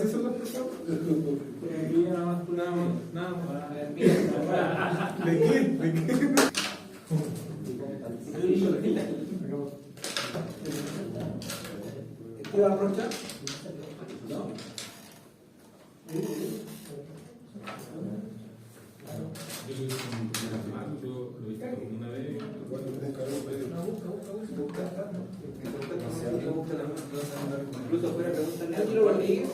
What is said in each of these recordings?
Así son las personas. Nada más. ¿De quién? ¿De quién? ¿Qué va a aprovechar? ¿No? Una vez. Incluso fuera preguntarle a Álvaro Rodríguez.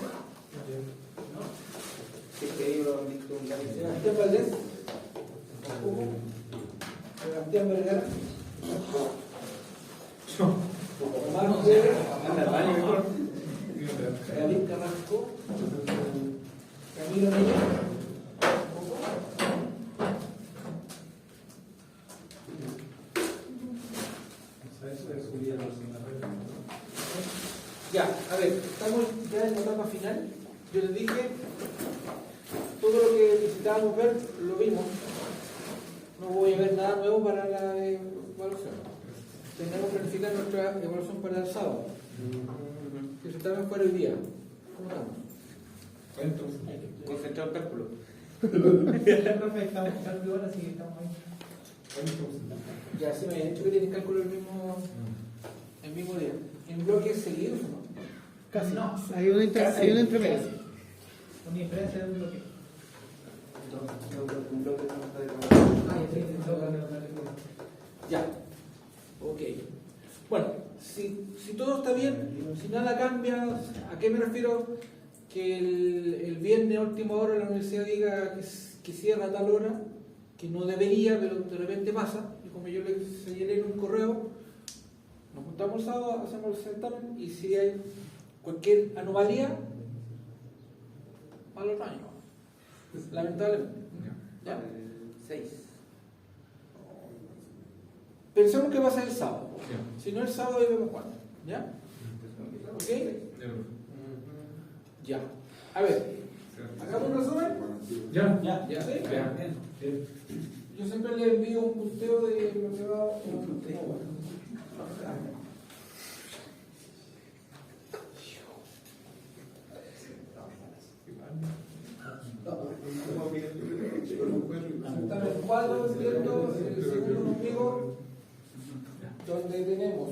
¿Qué querido visto un Sebastián Valdés? Sebastián Vergara. Omar Pérez. David Carrasco. Camilo Mella. Ya, a ver, estamos ya en la etapa final. Yo les dije, todo lo que necesitábamos ver, lo vimos. No voy a ver nada nuevo para la evaluación. Tenemos que planificar nuestra evaluación para el sábado. Que se está mejor el día. ¿Cómo estamos? Concentrado el cálculo. Profe, estamos en cálculo ahora, así que estamos ahí. Ya, sí me han dicho que tienen cálculo el mismo día. ¿En bloques seguidos o no? Casi. No, hay una entremedia. Una diferencia de un bloque. Un bloque no está de Ya. Ok. Bueno, si todo está bien, si nada cambia, ¿a qué me refiero? Que el viernes a última hora la universidad diga que cierra a tal hora, que no debería, pero de repente pasa, y como yo les señalé en un correo, nos juntamos el sábado, hacemos el certamen, y si hay cualquier anomalía, a los años. Lamentablemente. ¿Ya? 6. Pensemos que va a ser el sábado. Si no el sábado, ahí vemos cuándo. ¿Ya? ¿Ok? Ya. A ver, ¿hagamos un resumen? Ya. ¿Sí? Yo siempre le envío un punteo de lo que va. Están los cuadros, ¿cierto? El segundo conmigo, donde tenemos,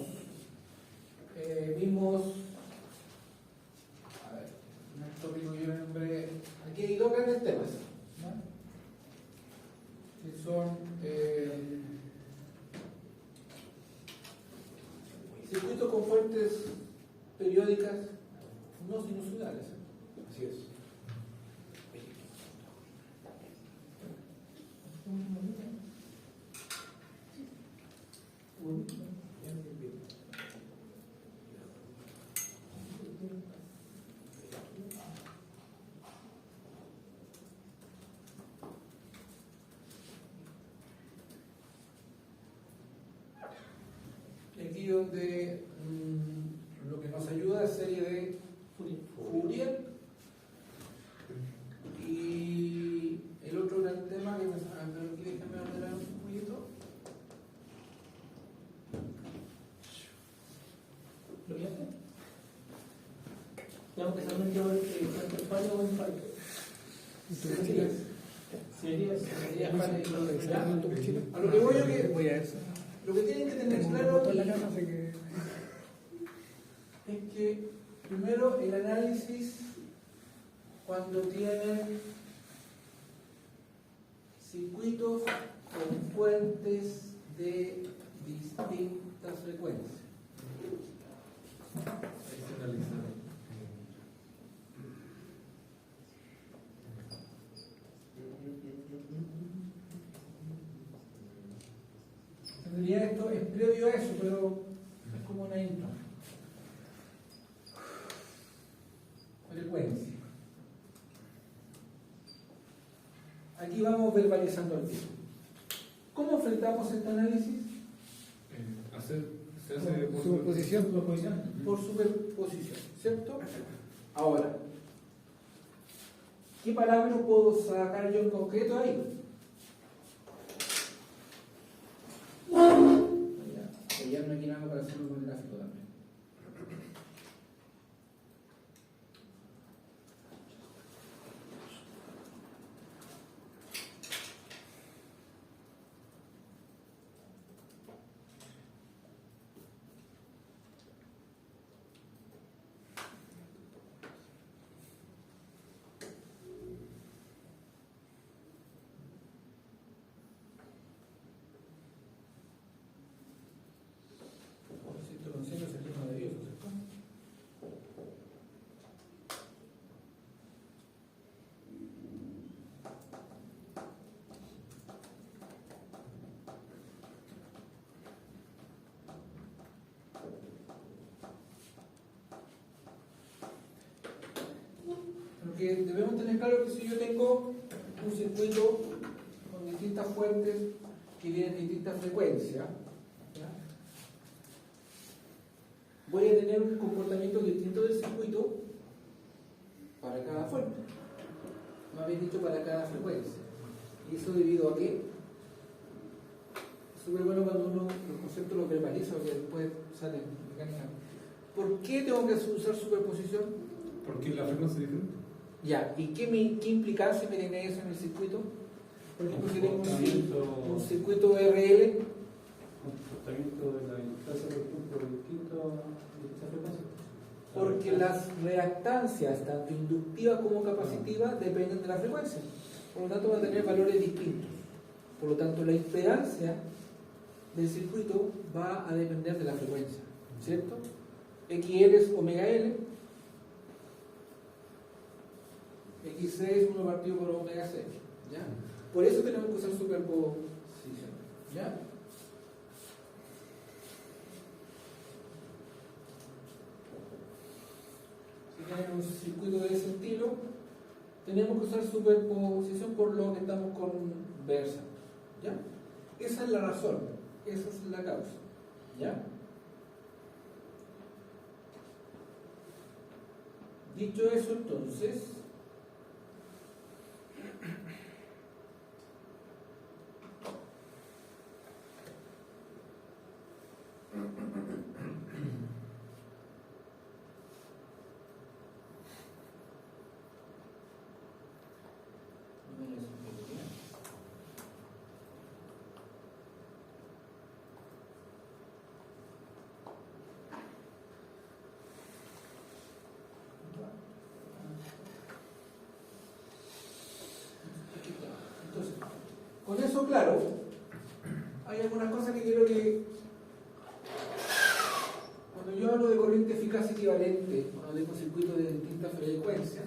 vimos, a ver, un tópico que yo nombré, aquí hay dos grandes temas, ¿no? Que son circuitos con fuentes periódicas no sinusoidales. Así es. Aquí donde lo que nos ayuda es serie de Fourier y el otro gran tema que pero aquí déjame ordenar un poquito. ¿Lo viste? Tengo que saber yo el fallo o el fallo. A lo que voy yo lo que tienen que tener claro es que primero el análisis cuando tienen circuitos con fuentes de distintas frecuencias. En realidad esto es previo a eso, pero es como una intro. Frecuencia. Aquí vamos verbalizando el tiempo. ¿Cómo enfrentamos este análisis? Se hace por Superposición. Por superposición, ¿cierto? Ahora, ¿qué parámetro puedo sacar yo en concreto ahí? Ya no hay nada para hacerlo con el gráfico también. Porque debemos tener claro que si yo tengo un circuito con distintas fuentes que vienen de distintas frecuencias, ¿ya? Voy a tener un comportamiento distinto del circuito para cada fuente. Más bien dicho, para cada frecuencia. ¿Y eso debido a qué? Es súper bueno cuando uno los conceptos los verbaliza, que después salen mecánicamente. ¿Por qué tengo que usar superposición? Porque la frecuencia es diferente. Ya, ¿y qué implicancia me tiene eso en el circuito? Por ejemplo, si tengo un circuito RL, Comportamiento de la instancia por ejemplo distinto de esa frecuencia. porque las reactancias, tanto inductivas como capacitivas, dependen de la frecuencia. Por lo tanto, van a tener valores distintos. Por lo tanto, la impedancia del circuito va a depender de la frecuencia, ¿cierto? XL es omega L, XC es 1 partido por omega C, ¿ya? Por eso tenemos que usar superposición, ¿ya? Si tienen un circuito de ese estilo, tenemos que usar superposición por lo que estamos conversando, ¿ya? Esa es la razón, esa es la causa, ¿ya? Dicho eso, entonces, entonces, con eso claro, hay algunas cosas que quiero que, cuando yo hablo de corriente eficaz equivalente, cuando tengo circuitos de distintas frecuencias,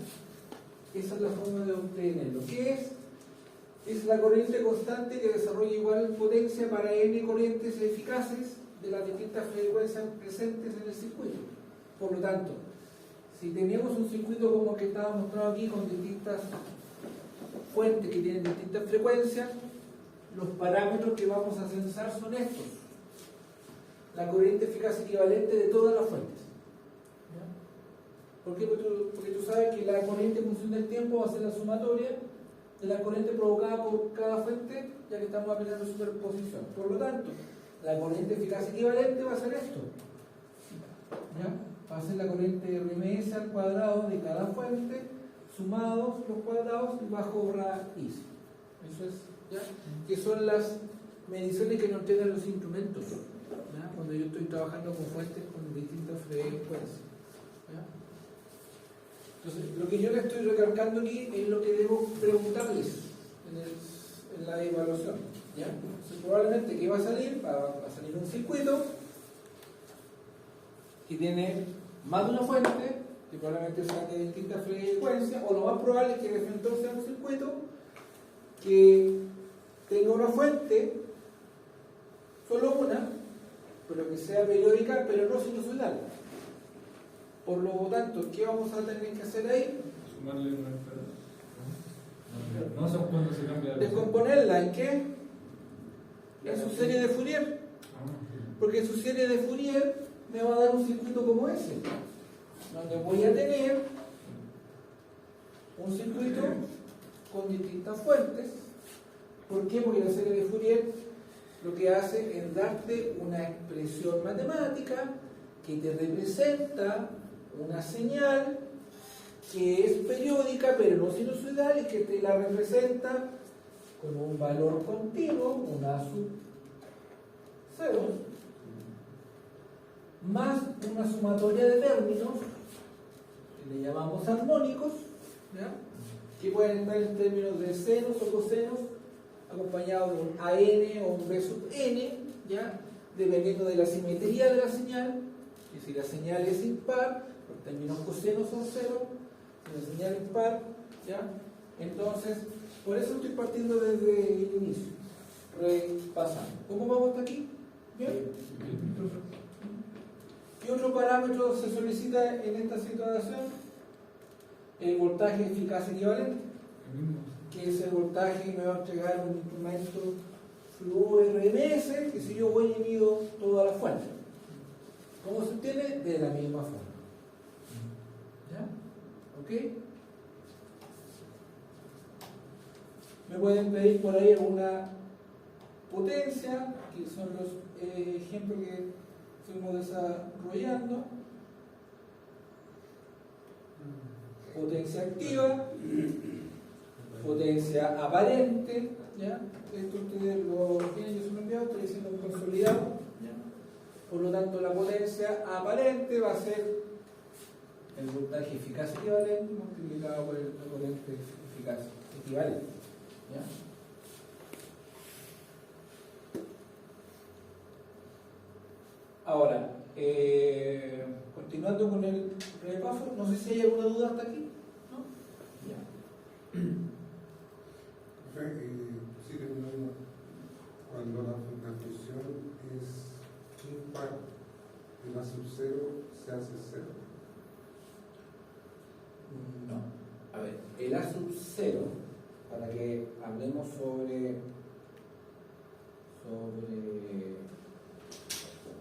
esa es la forma de obtenerlo. ¿Qué es? Es la corriente constante que desarrolla igual potencia para n corrientes eficaces de las distintas frecuencias presentes en el circuito. Por lo tanto, si tenemos un circuito como el que estaba mostrado aquí con distintas fuentes que tienen distintas frecuencias, los parámetros que vamos a censar son estos: la corriente eficaz equivalente de todas las fuentes. ¿Ya? ¿Por qué? Porque tú sabes que la corriente en función del tiempo va a ser la sumatoria de la corriente provocada por cada fuente, ya que estamos aplicando superposición. Por lo tanto, la corriente eficaz equivalente va a ser esto, ¿ya? Va a ser la corriente RMS al cuadrado de cada fuente, sumados los cuadrados y bajo raíz. Eso es, ¿ya? Que son las mediciones que nos entregan los instrumentos, ¿ya? Cuando yo estoy trabajando con fuentes con distintas frecuencias, ¿ya? Entonces, lo que yo les estoy recalcando aquí es lo que debo preguntarles en la evaluación, ¿ya? Entonces, probablemente, ¿qué va a salir? Va a salir un circuito que tiene más de una fuente, que probablemente sean de distintas frecuencias, o lo más probable es que de frente sea un circuito que tenga una fuente, solo una, pero que sea periódica, pero no sinusoidal. Por lo tanto, ¿qué vamos a tener que hacer ahí? Sumarle una esfera. No sé cuándo se cambia. Descomponerla ¿en qué? En su serie de Fourier. Porque en su serie de Fourier me va a dar un circuito como ese, donde voy a tener un circuito con distintas fuentes. ¿Por qué? Porque la serie de Fourier lo que hace es darte una expresión matemática que te representa una señal que es periódica pero no sinusoidal y que te la representa con un valor continuo, una sub 0, más una sumatoria de términos que le llamamos armónicos, ¿ya? Que pueden estar en términos de senos o cosenos acompañados de un AN o un B sub n, ¿ya? Dependiendo de la simetría de la señal. Y si la señal es impar, los términos cosenos son 0, si la señal es par, ¿ya? Entonces, por eso estoy partiendo desde el inicio, repasando. ¿Cómo vamos hasta aquí? ¿Bien? ¿Qué otro parámetro se solicita en esta situación? el voltaje eficaz equivalente, El mismo. que es el voltaje que me va a entregar un instrumento fluo RMS, que si yo voy y mido toda la fuente. ¿Cómo se obtiene? De la misma forma. ¿Ya? ¿Ok? Me pueden pedir por ahí alguna potencia, que son los ejemplos que fuimos desarrollando. Potencia activa, potencia aparente, ¿ya? Esto ustedes lo tienen, yo se lo he enviado, estoy haciendo un consolidado, ¿ya? Por lo tanto, la potencia aparente va a ser el voltaje eficaz equivalente multiplicado por el corriente eficaz equivalente, ¿ya? Ahora, continuando con el repaso, no sé si hay alguna duda hasta aquí, ¿no? Ya. Sí, cuando la función es impar y la sub cero se hace cero. No. A ver, el A sub 0, para que hablemos sobre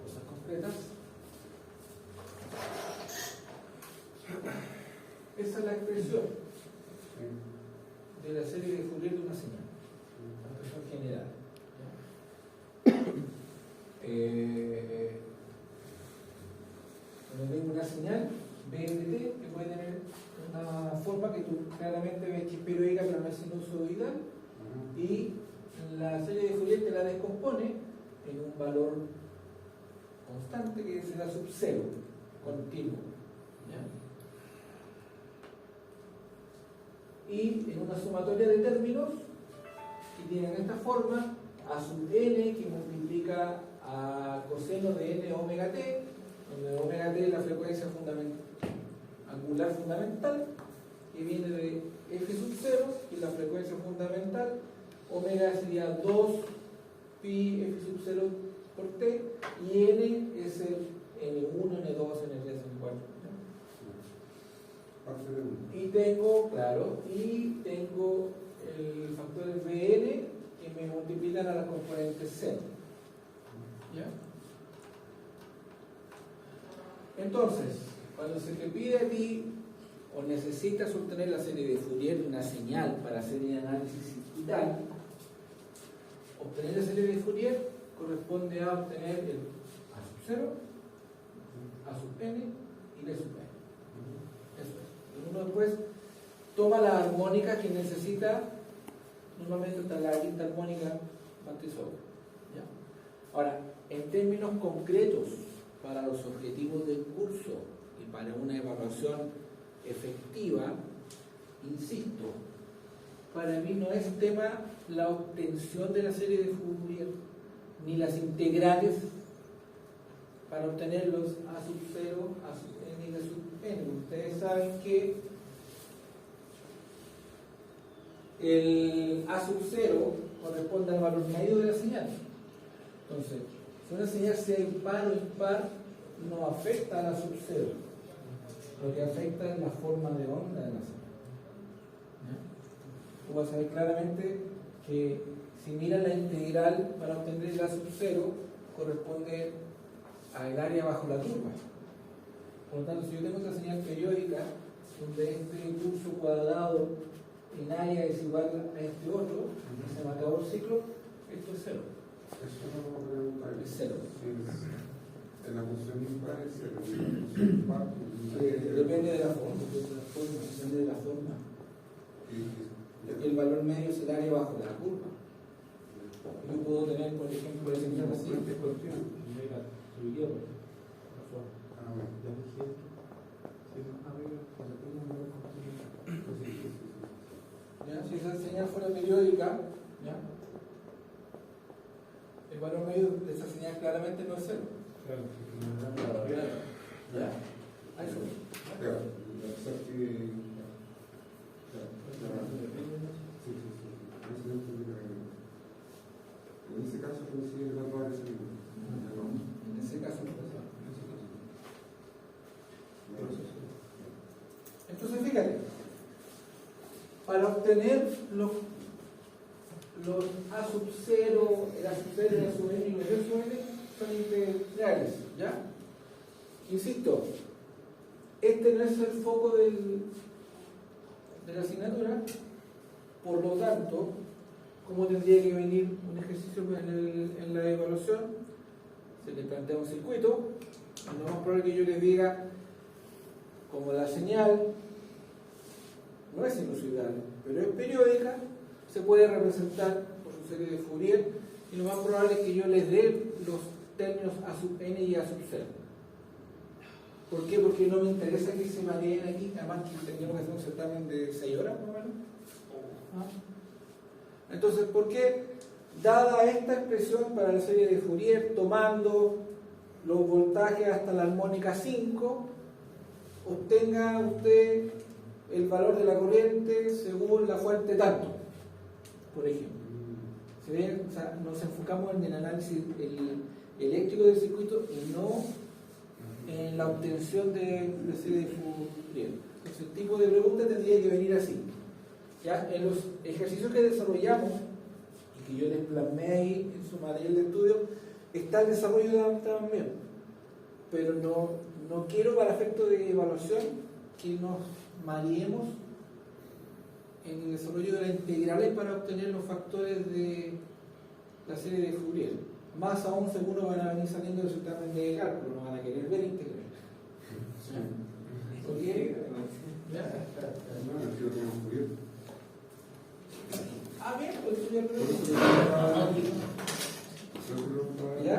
cosas concretas, esa es la expresión de la serie de Fourier de una señal, la expresión general. Cuando tengo una señal BNT que puede tener una forma que tú claramente ves que es periódica pero no es sinusoidal, y la serie de Fourier te la descompone en un valor constante que será sub 0, continuo, ¿ya? Y en una sumatoria de términos que tienen esta forma, a sub n que multiplica a coseno de n omega t, donde omega t es la frecuencia angular fundamental, que viene de f sub 0, y la frecuencia fundamental, omega sería 2 pi f sub 0 por t, y n es el n1, n2, n3, n4. Parte de 1. Y tengo, claro, el factor Vn que me multiplican a las componentes 0. ¿Ya? Entonces, cuando se te pide a ti o necesitas obtener la serie de Fourier de una señal para hacer el análisis circuital, obtener la serie de Fourier corresponde a obtener el A sub 0, A sub n y D sub n. Eso es. Uno después toma la armónica que necesita, normalmente está la quinta armónica Matisov. ¿Ya? Ahora, en términos concretos, para los objetivos del curso y para una evaluación efectiva, insisto, para mí no es tema la obtención de la serie de Fourier, ni las integrales para obtener los A sub 0, A sub n y D sub n. Ustedes saben que el A sub 0 corresponde al valor medio de la señal. Entonces, si una señal sea impar o impar, no afecta a la sub 0. Lo que afecta es la forma de onda de la señal. Tú vas a ver claramente que si miras la integral para obtener el A sub 0, corresponde al área bajo la curva. Por lo tanto, si yo tengo esta señal periódica, donde este curso cuadrado en área es igual a este otro, y se me acabó el ciclo, esto es 0. Eso no lo pregunta. Es 0. En la función impar es 0. En la función impar Depende de la forma, depende de la forma. El valor medio es el área bajo la curva. Yo puedo tener, por ejemplo, ese mismo así. ¿Ya? Si esa señal fuera periódica, ¿ya? El valor medio de esa señal claramente no es 0. ¿Ya? A eso. En ese caso consigue evaluar ese mismo. En ese caso no pasa. Entonces fíjate, para obtener los A sub 0, el A sub 0, el A sub n y los B sub n son integrales, ¿ya? Insisto, este no es el foco de la asignatura, por lo tanto, ¿cómo tendría que venir un ejercicio en la evaluación? Se le plantea un circuito, y lo más probable que yo les diga, como la señal no es sinusoidal, pero es periódica, se puede representar por su serie de Fourier, y lo más probable es que yo les dé los términos A sub n y A sub 0. ¿Por qué? Porque no me interesa que se mareen aquí, además que tendríamos que hacer un certamen de 6 horas, más o menos. Entonces, ¿por qué? Dada esta expresión para la serie de Fourier, tomando los voltajes hasta la armónica 5, obtenga usted el valor de la corriente según la fuente tanto, por ejemplo. ¿Se ven? O sea, nos enfocamos en el análisis eléctrico del circuito y no en la obtención de la serie de Fourier. Entonces, el tipo de pregunta tendría que venir así. ¿Ya? En los ejercicios que desarrollamos y que yo les plasmé ahí en su material de estudio, está el desarrollo también. Pero no quiero, para efecto de evaluación, que nos mareemos en el desarrollo de las integrales para obtener los factores de la serie de Fourier. Más aún, seguro van a venir saliendo del certamen de cálculo, no van a querer ver integrales. ¿Por qué? No, aquí lo tenemos cubierto. Ah, bien, pues eso ya lo ¿ya?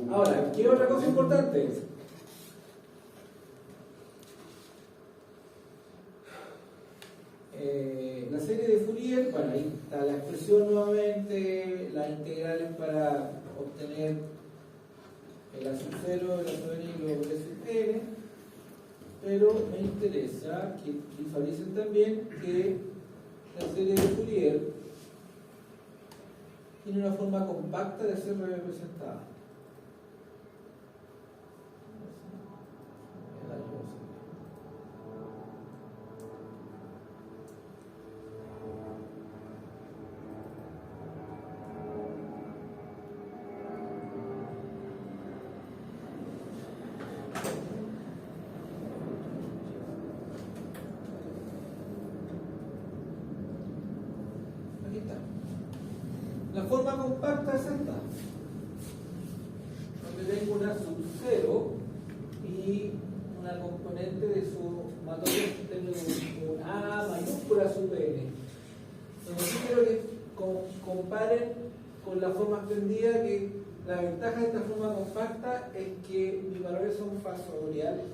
Ahora, ¿qué otra cosa importante? La serie de Fourier, bueno, ahí está la expresión nuevamente, las integrales para obtener el A sub 0, el A sub n y los B sub n, pero me interesa que visualicen también que la serie de Fourier tiene una forma compacta de ser representada. Aquí está. La forma compacta es esta, donde tengo una sub 0 y una componente de su matriz, tengo un A mayúscula sub n. Entonces aquí quiero que comparen con la forma extendida, que la ventaja de esta forma compacta es que mis valores son fasoriales,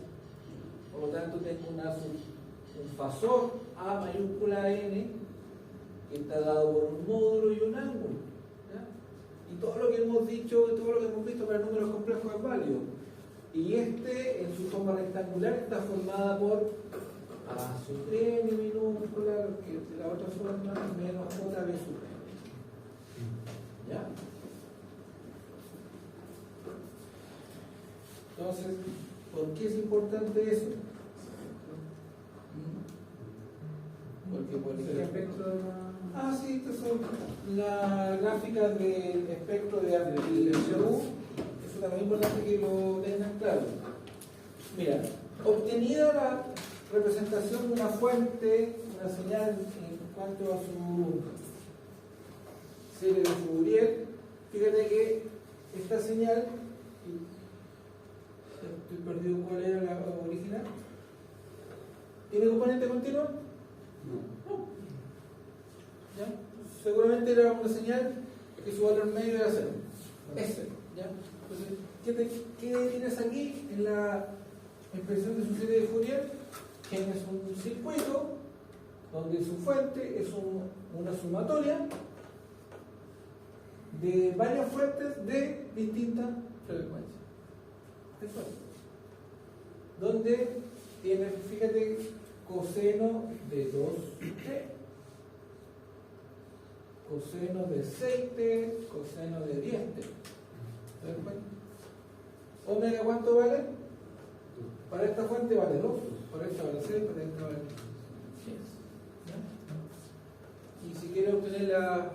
por lo tanto tengo un fasor A mayúscula n que está dado por un módulo y un ángulo, ¿ya? Y todo lo que hemos dicho y todo lo que hemos visto para números complejos es válido. Y este, en su forma rectangular, está formada por A sub n minúscula, que de la otra forma, menos JB sub n. ¿Ya? Entonces, ¿por qué es importante eso? Porque, por ejemplo, sí, estas son las gráficas del espectro de amplitud. Eso también es importante que lo tengan claro. Mira, obtenida la representación de una fuente, una señal en cuanto a su serie de Fourier, fíjate que esta señal, estoy perdido cuál era la original, ¿tiene componente continuo? No. ¿Ya? Seguramente era una señal que su valor medio era 0. Es 0. ¿Ya? Entonces, ¿qué tienes aquí en la expresión de su serie de Fourier? Tienes un circuito donde su fuente es una sumatoria de varias fuentes de distintas frecuencias. Eso es. Donde tienes, fíjate, coseno de 2t, coseno de 6t, coseno de 10t. ¿Te das cuenta? Omega, ¿cuánto vale? Para esta fuente vale 2, para esta vale 6, para esta vale 10. ¿Ya? y si quiero obtener la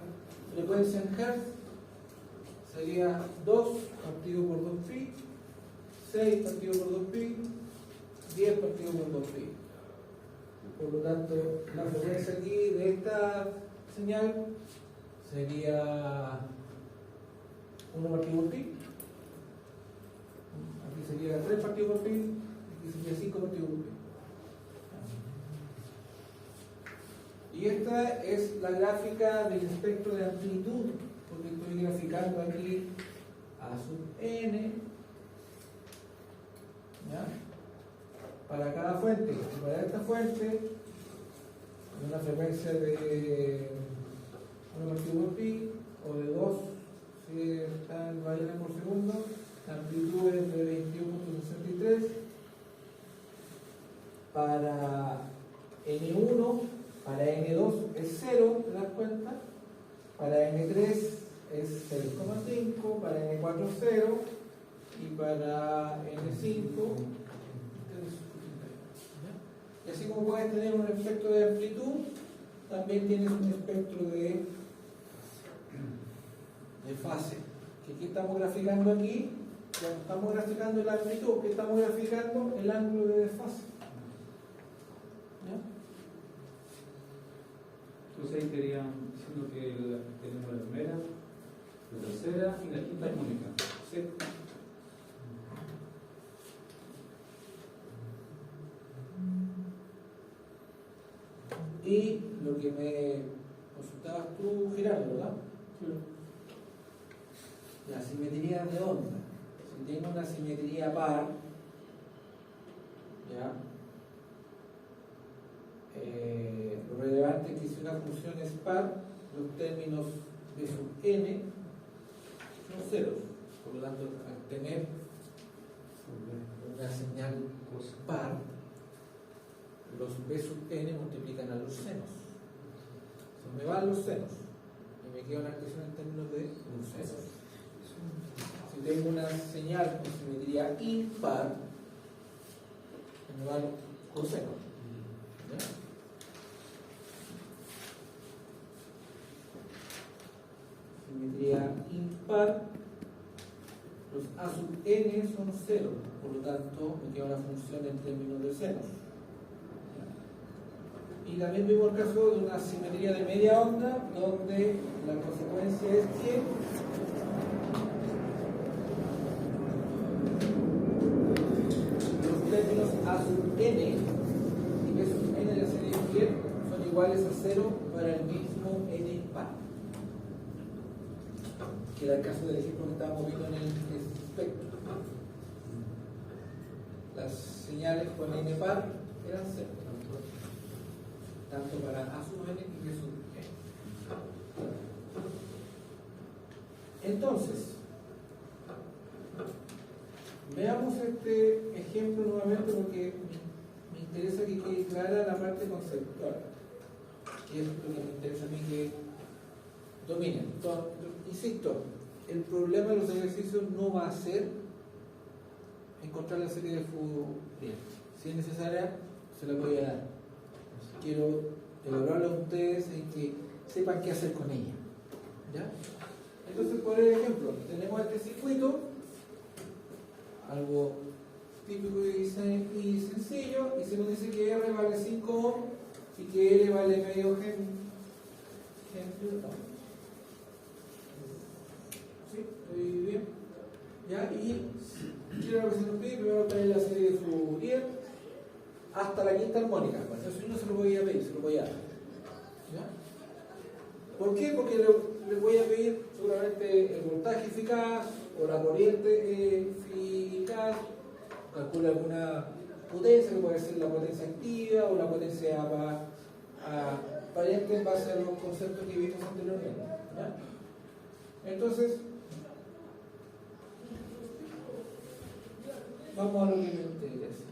frecuencia en Hertz, sería 2 partido por 2pi, 6 partido por 2pi, 10 partido por 2pi. Por lo tanto, la frecuencia aquí de esta señal sería 1 partido por pi, aquí sería 3 partido por pi, aquí sería 5 partido por pi. Y esta es la gráfica del espectro de amplitud, porque estoy graficando aquí a sub n, ¿ya? Para cada fuente. Y para esta fuente, una frecuencia de 1 partido por pi o de 2, si está en variables por segundo, la amplitud es de 21.63. Para n1, para n2 es 0, ¿te das cuenta? Para n3 es 0,5, para n4 0 y para n5 y así como puedes tener un espectro de amplitud, también tienes un espectro de fase. Que aquí estamos graficando aquí, cuando estamos graficando la amplitud, que estamos graficando el ángulo de desfase. ¿Ya? Entonces ahí estarían diciendo que tenemos la primera, la tercera y la quinta armónica. Sí. Y lo que me consultabas tú, Gerardo, ¿verdad? La simetría de onda. Si tengo una simetría par, ¿ya? Lo relevante es que si una función es par, los términos de sub n son ceros. Por lo tanto, al tener una señal par, los b sub n multiplican a los senos. Se me van los senos y me queda una expresión en términos de senos. Si tengo una señal con simetría impar, se me van los cosenos. ¿Ya? Simetría impar, los a sub n son 0, por lo tanto me queda una función en términos de senos. Y también vimos el caso de una simetría de media onda, donde la consecuencia es que los términos a sub n y b sub n de la serie de Fourier son iguales a 0 para el mismo n par. Que era el caso del ejemplo que estábamos viendo en el espectro. Las señales con n par eran 0. Tanto para a sub n y b sub n. Entonces, veamos este ejemplo nuevamente porque me interesa que quede clara la parte conceptual, que es lo que me interesa a mí que dominen. Entonces, insisto, el problema de los ejercicios no va a ser encontrar la serie de Fourier. Si es necesaria, se la voy a dar. Quiero elaborarlo a ustedes en que sepan qué hacer con ella. ¿Ya? Entonces, por ejemplo, tenemos este circuito, algo típico y sencillo, y se nos dice que R vale 5 ohm y que L vale medio gen. ¿Sí? ¿Estoy bien? ¿Ya? Y quiero lo que se nos pide, primero traer la serie de Fourier hasta la quinta armónica. Bueno, eso no se lo voy a pedir, se lo voy a dar. ¿Ya? ¿Por qué? Porque le voy a pedir seguramente el voltaje eficaz o la corriente eficaz, calcula alguna potencia, que puede ser la potencia activa o la potencia aparente en base a los conceptos que vimos anteriormente. ¿Ya? Entonces, vamos a lo que me interesa.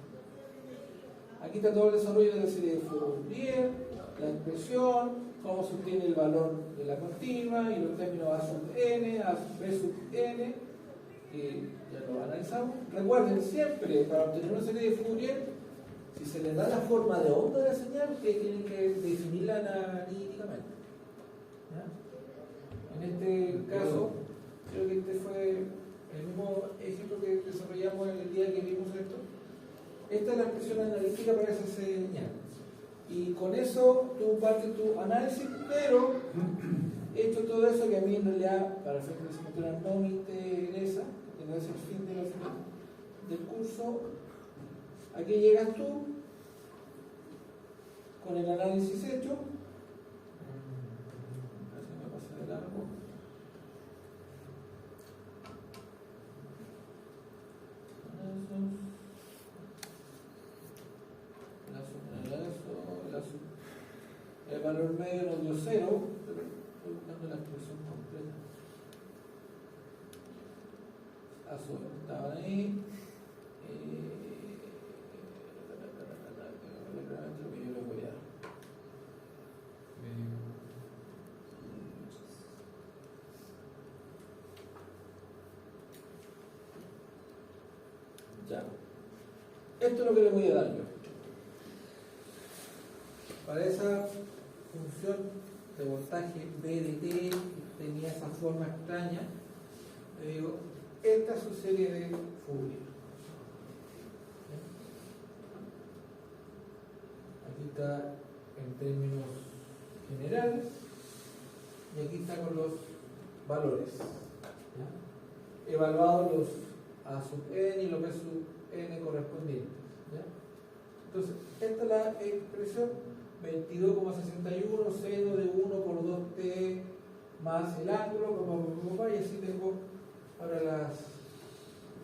Aquí está todo el desarrollo de la serie de Fourier, la expresión, cómo se obtiene el valor de la continua y los términos a sub n, a b sub n, que ya lo analizamos. Recuerden siempre, para obtener una serie de Fourier, si se les da la forma de onda de la señal, que tienen que definirla analíticamente. ¿Ya? En este caso, creo que este fue el mismo ejemplo que desarrollamos el día que vimos esto. Esta es la expresión analítica para esa señal. Y con eso tú partes tu análisis, pero hecho todo eso que a mí en realidad, para efectos de asignatura, no me interesa, que no es el fin del curso. Aquí llegas tú con el análisis hecho. Así me pasa de largo. El valor medio nos dio 0, pero estoy buscando la expresión completa. Estaban ahí. Lo que yo les voy a dar. Ya. Esto es lo que les voy a dar yo. Para esa función de voltaje BDT que tenía esa forma extraña, le digo, esta es su serie de Fourier. Aquí está en términos generales y aquí está con los valores. ¿Ya? Evaluados los A sub n y los B sub n correspondientes. ¿Ya? Entonces, esta es la expresión 22,61 seno de 1 por 2t más el ángulo, y así tengo para las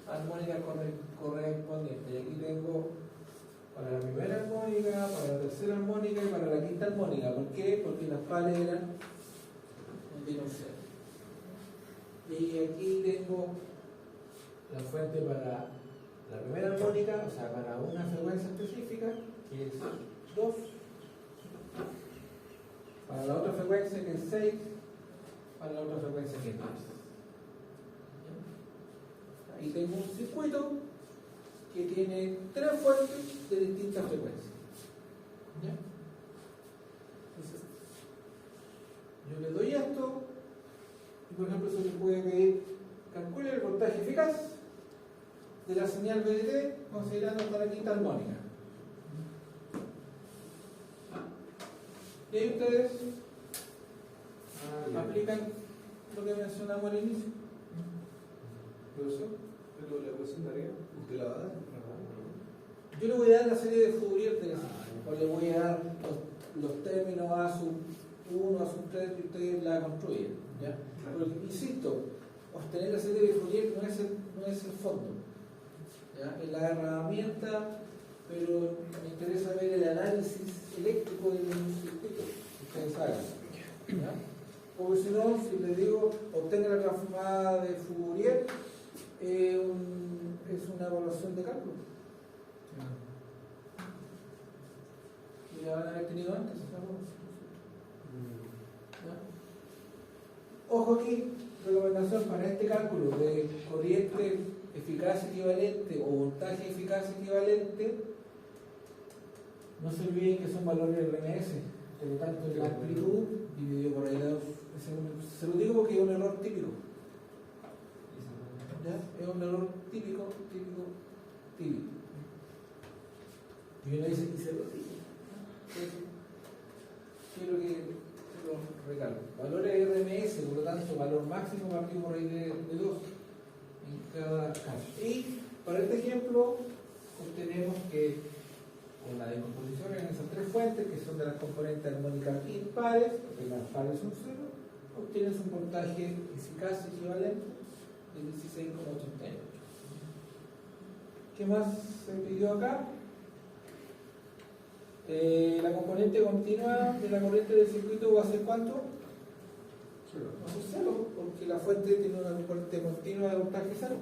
armónicas correspondientes. Y aquí tengo para la primera armónica, para la tercera armónica y para la quinta armónica. ¿Por qué? Porque las pares eran un binomial. Y aquí tengo la fuente para la primera armónica, o sea, para una frecuencia específica, que es 2. Para la otra frecuencia, que es 6. Para la otra frecuencia, que es 10. Ahí tengo un circuito que tiene 3 fuentes de distintas frecuencias. ¿Ya? Entonces, yo le doy esto y, por ejemplo, se le puede pedir calcule el voltaje eficaz de la señal BDT considerando hasta la quinta armónica. Y ahí ustedes aplican lo que mencionamos al inicio. Profesor, pero la ecuación de arriba, ¿usted la va a dar? Yo le voy a dar la serie de Fourier de o le voy a dar los términos A sub 1, A sub 3 que ustedes la construyen. ¿Ya? Porque, insisto, obtener la serie de Fourier no es el fondo. ¿Ya? Es la herramienta, pero me interesa ver el análisis eléctrico del circuito que ustedes hagan. ¿Ya? Porque si no, si les digo, obtenga la transformada de Fourier, es una evaluación de cálculo. Y la van a haber tenido antes. ¿Ya? Ojo aquí, recomendación para este cálculo de corriente eficaz equivalente o voltaje eficaz equivalente, no se olviden que son valores RMS, por lo tanto la amplitud dividido por ahí se lo digo porque es un error típico. ¿Ya? Es un error típico. Y uno dice, y se lo digo. Quiero que se lo recalco. Valores RMS, por lo tanto, valor máximo partido por ahí de 2 en cada caso. Y para este ejemplo, obtenemos que con la decomposición en esas 3 fuentes, que son de las componentes armónicas impares, porque las pares son 0, obtienes un voltaje eficaz equivalente de 16,88. ¿Qué más se pidió acá? La componente continua de la corriente del circuito va a ser ¿cuánto? Va a ser 0, porque la fuente tiene una componente continua de voltaje 0.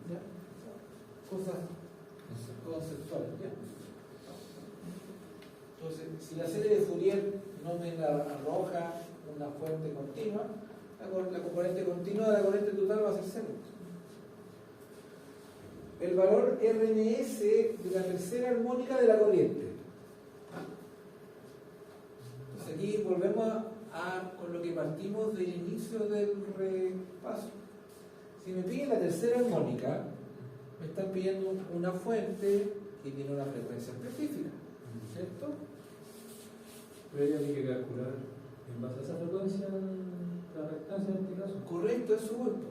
¿Ya? Cosas conceptuales. ¿Ya? Entonces, si la serie de Fourier no me arroja una fuente continua, la componente continua de la corriente total va a ser 0. El valor RMS de la tercera armónica de la corriente. Entonces aquí volvemos con lo que partimos del inicio del repaso. Si me piden la tercera armónica, me están pidiendo una fuente que tiene una frecuencia específica, ¿cierto? Pero ella tiene que calcular en base a esa frecuencia la reactancia en este caso. Correcto, es su punto.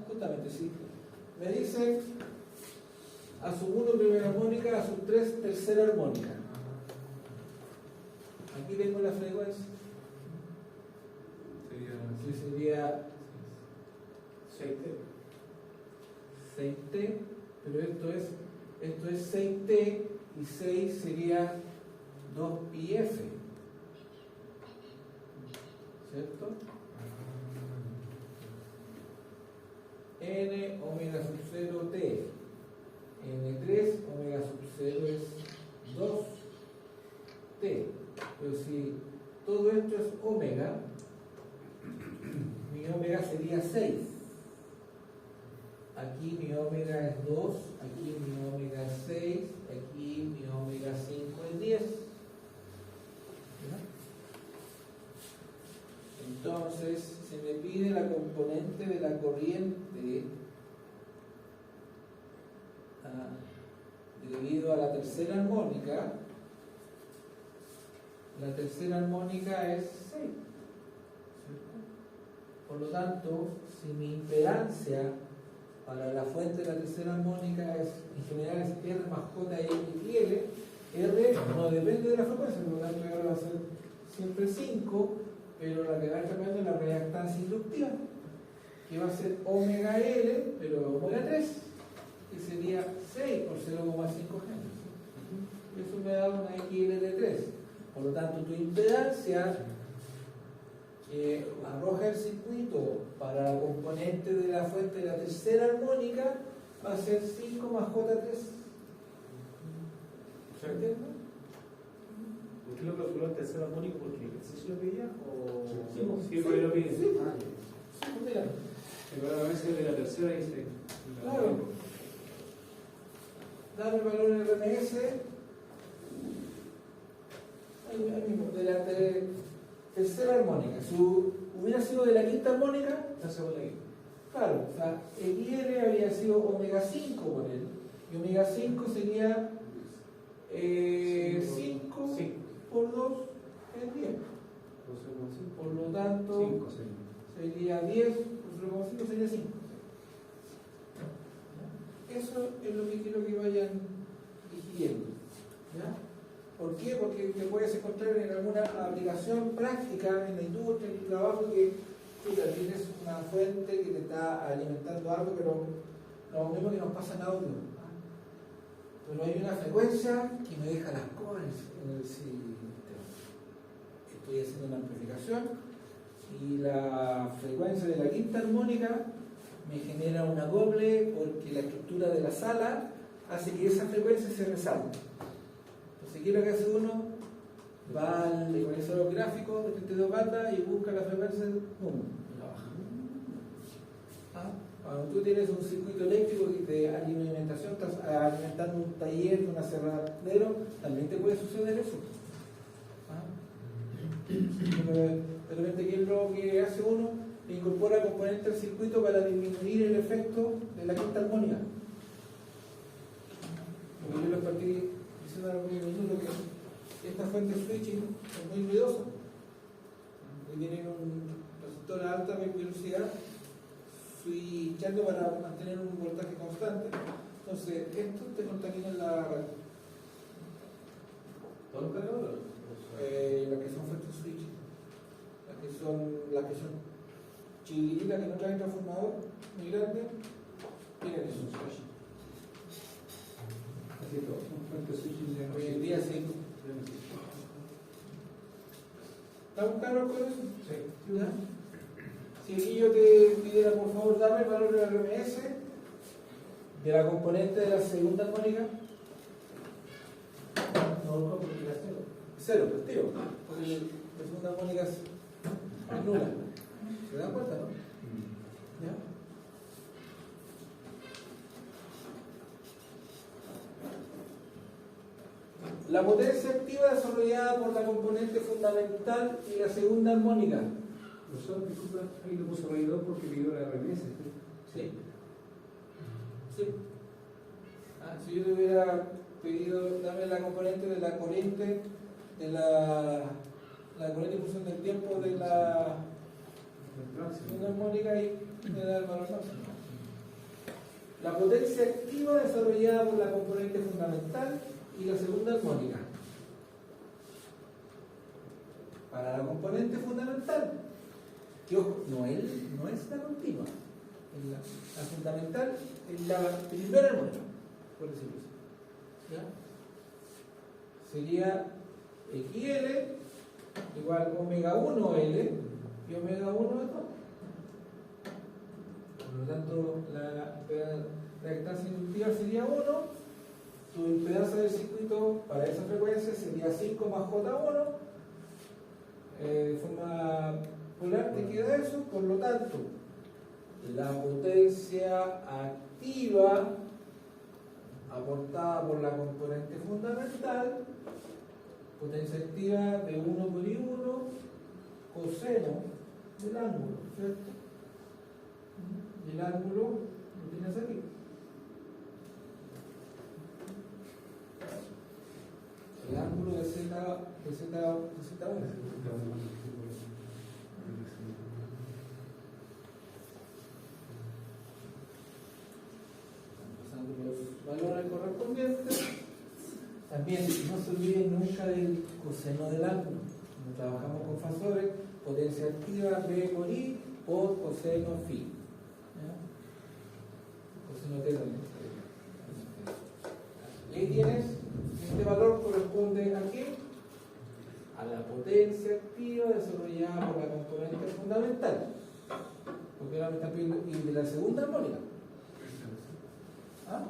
Justamente, sí. Me dice a su 1 primera armónica, a su 3 tercera armónica. Aquí tengo la frecuencia. Sería 6T, pero esto es 6T y 6 sería 2πf, ¿cierto? N omega sub 0 T, N3 omega sub 0 es 2T, pero si todo esto es omega, mi omega sería 6. Aquí mi omega es 2, aquí mi omega es 6, aquí mi omega 5 es 10. ¿Ya? Entonces, se me pide la componente de la corriente debido a la tercera armónica. La tercera armónica es 6. Por lo tanto, si mi impedancia para la fuente de la tercera armónica es, en general es R más J, y L, R no depende de la frecuencia, por lo tanto R va a ser siempre 5, pero la que va a estar cambiando es la reactancia inductiva, que va a ser omega L, pero omega 3, que sería 6 por 0,5 Henry. Eso me da una XL de 3. Por lo tanto, tu impedancia que arroja el circuito para la componente de la fuente de la tercera armónica va a ser 5 más J3. ¿Se entiende? ¿Usted lo calculó en tercera armónica porque el ejercicio lo pedía? ¿O Sí, porque lo pide. Sí, mira. Pero a veces de la tercera dice. Claro. Dame el valor en RMS. Ahí mismo, de la tercera armónica. Si hubiera sido de la quinta armónica, Está según ahí. claro, o sea, XL había sido omega 5 por él. Y omega 5 sería 5 por 2 es 10. Por lo tanto, 5, sería 10 por 0,5 sería 5. Eso es lo que quiero que vayan digiriendo. ¿Ya? ¿Por qué? Porque te puedes encontrar en alguna aplicación práctica en la industria, en tu trabajo, que tú tienes una fuente que te está alimentando algo, pero lo mismo que nos pasa en audio. Pero hay una frecuencia que me deja las cosas en el sistema. Estoy haciendo una amplificación y la frecuencia de la quinta armónica me genera un acople porque la estructura de la sala hace que esa frecuencia se resalte. Entonces, ¿qué es lo que hace uno? Va al ecualizador gráfico de 32 bandas y busca la frecuencia 1 y la baja. Cuando tú tienes un circuito eléctrico de alimentación, estás alimentando un taller, un aserradero, también te puede suceder eso. De repente, ¿qué es lo que hace uno? Incorpora componentes al circuito para disminuir el efecto de la quinta armónica. Porque yo les partí diciendo a algunos minutos que esta fuente switching es muy ruidosa y tienen un resistor a alta velocidad switchando para mantener un voltaje constante. Entonces, esto te contamina la red. ¿Todos los cargadores? Las que son fuentes switching, las que son chiquititas, que no traen transformador muy grande, tienen eso. Así es, son fuentes switching de Hoy en día sí. ¿Estamos claros con eso? Sí. ¿Ya? Si aquí yo te pidiera, por favor, dame el valor del RMS de la componente de la segunda armónica. No, porque la cero. Cero, pues tío. Porque la segunda armónica es nula. ¿Se dan cuenta, no? ¿Ya? La potencia activa desarrollada por la componente fundamental y la segunda armónica. Profesor, disculpa, ahí lo puso reído porque pidió la RMS. Sí. Sí. Si yo te hubiera pedido, dame la componente de la corriente, de la corriente en función del tiempo de la segunda armónica y me da el valor máximo. La potencia activa desarrollada por la componente fundamental y la segunda armónica. Para la componente fundamental, que ojo, no es la continua. La fundamental es la primera armónica, por decirlo así. ¿Ya? Sería XL igual omega 1L y omega 1 de todo. Por lo tanto, la reactancia inductiva sería 1, tu impedancia del circuito para esa frecuencia sería 5 más J1, de forma polar te queda eso, por lo tanto, la potencia activa aportada por la componente fundamental, potencia activa de 1 por I1 coseno del ángulo, ¿cierto? Y el ángulo lo tienes aquí. El ángulo de Z1. Los valores correspondientes. También no se olviden nunca del coseno del ángulo. Cuando trabajamos con fasores, potencia activa B por I por coseno phi. Coseno T también. Y ahí tienes, este valor corresponde a qué? A la potencia activa desarrollada por la componente fundamental. Porque ahora me está pidiendo, y de la segunda armónica. ¿Ah?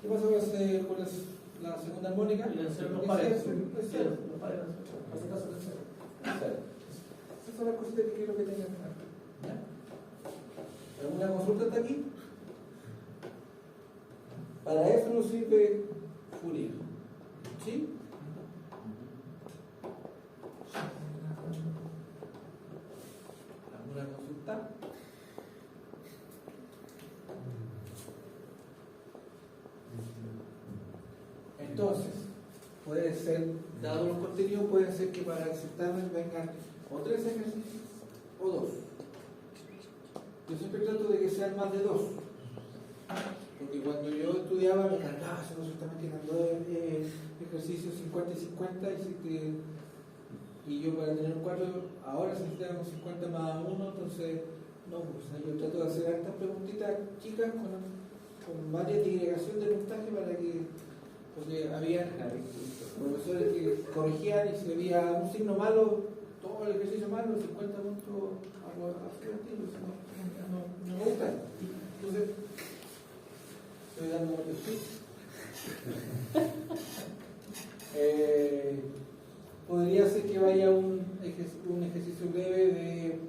¿Qué pasa con la segunda armónica? El cero no Es paga. cero, es cero. Hace caso del cero. Cero. Esas son las cositas que quiero que tengan claro. ¿Ya? ¿Alguna consulta hasta aquí? Para eso nos sirve Fourier. ¿Sí? ¿Alguna consulta? Entonces, puede ser, dado los contenidos, puede ser que para el certamen vengan o 3 ejercicios o 2. Yo siempre trato de que sean más de 2. Porque cuando yo estudiaba me encantaba hacer un certamen que eran 2 ejercicios 50 y 50 y yo para tener 4, ahora se necesitan 50 más 1, entonces no, pues yo trato de hacer estas preguntitas chicas con varias digregación de puntaje para que, porque había profesores que corregían y si había un signo malo, todo el ejercicio malo, 50 puntos, algo así, no me gusta. Entonces, estoy dando muchos tips. Podría ser que vaya un ejercicio breve de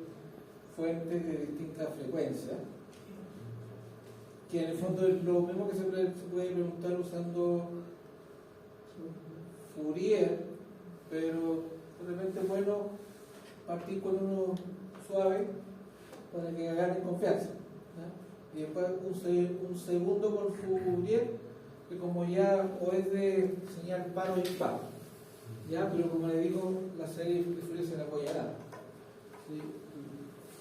fuentes de distintas frecuencias, que en el fondo es lo mismo que se puede preguntar usando Fourier, pero de repente es bueno partir con uno suave para que agarren confianza, ¿no? Y después un segundo con Fourier, que como ya o es de señal par o impar, ya, pero como le digo, la serie de Fourier se la voy a dar. ¿Sí?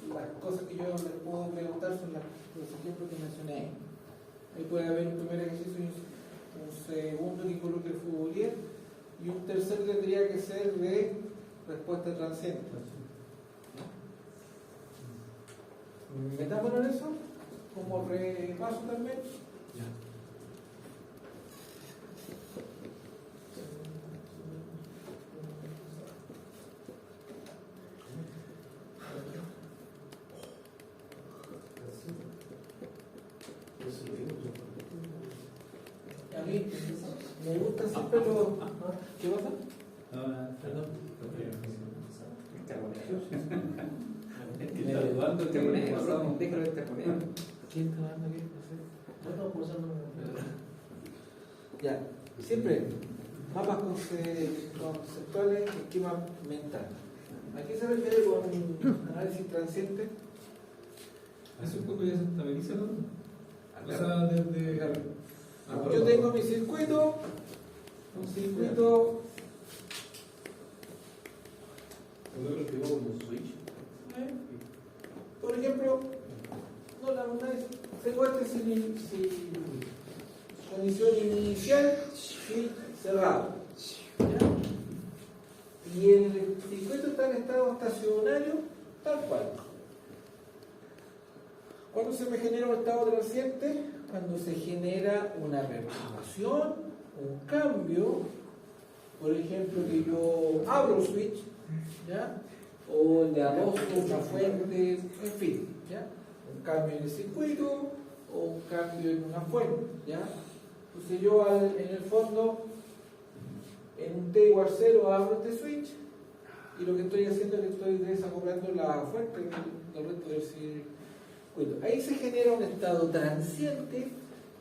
Las cosas que yo les puedo preguntar son los ejemplos que mencioné ahí. Ahí puede haber un primer ejercicio y un segundo que involucre el Fourier, y un tercero tendría que ser de respuesta transiente. Metámonos en eso como repaso también. A mí me gusta siempre lo... ¿Qué pasa? Perdón. Eduardo, ¿Quién está hablando aquí? No sé. Bueno, pues no. Ya, siempre, mapas conceptuales, esquema mental. ¿A qué se refiere con análisis transiente? Eso un poco ya se estabiliza, ¿no? O Claro. sea, desde... Claro. Ah, Yo tengo mi circuito, un circuito, Yo lo escribo como un switch. por ejemplo, no la tengo sin condición inicial y cerrado. ¿Ya? Y el circuito está en estado estacionario tal cual. ¿Cuándo se me genera un estado transiente? Cuando se genera una perturbación, un cambio, por ejemplo, que yo abro el switch, ¿ya? O le adoso una fuente, en fin, ¿ya? Un cambio en el circuito o un cambio en una fuente, ¿ya? Entonces yo en el fondo, en un T igual 0 abro este switch y lo que estoy haciendo es que estoy desacoplando la fuente del resto del circuito. Ahí se genera un estado transiente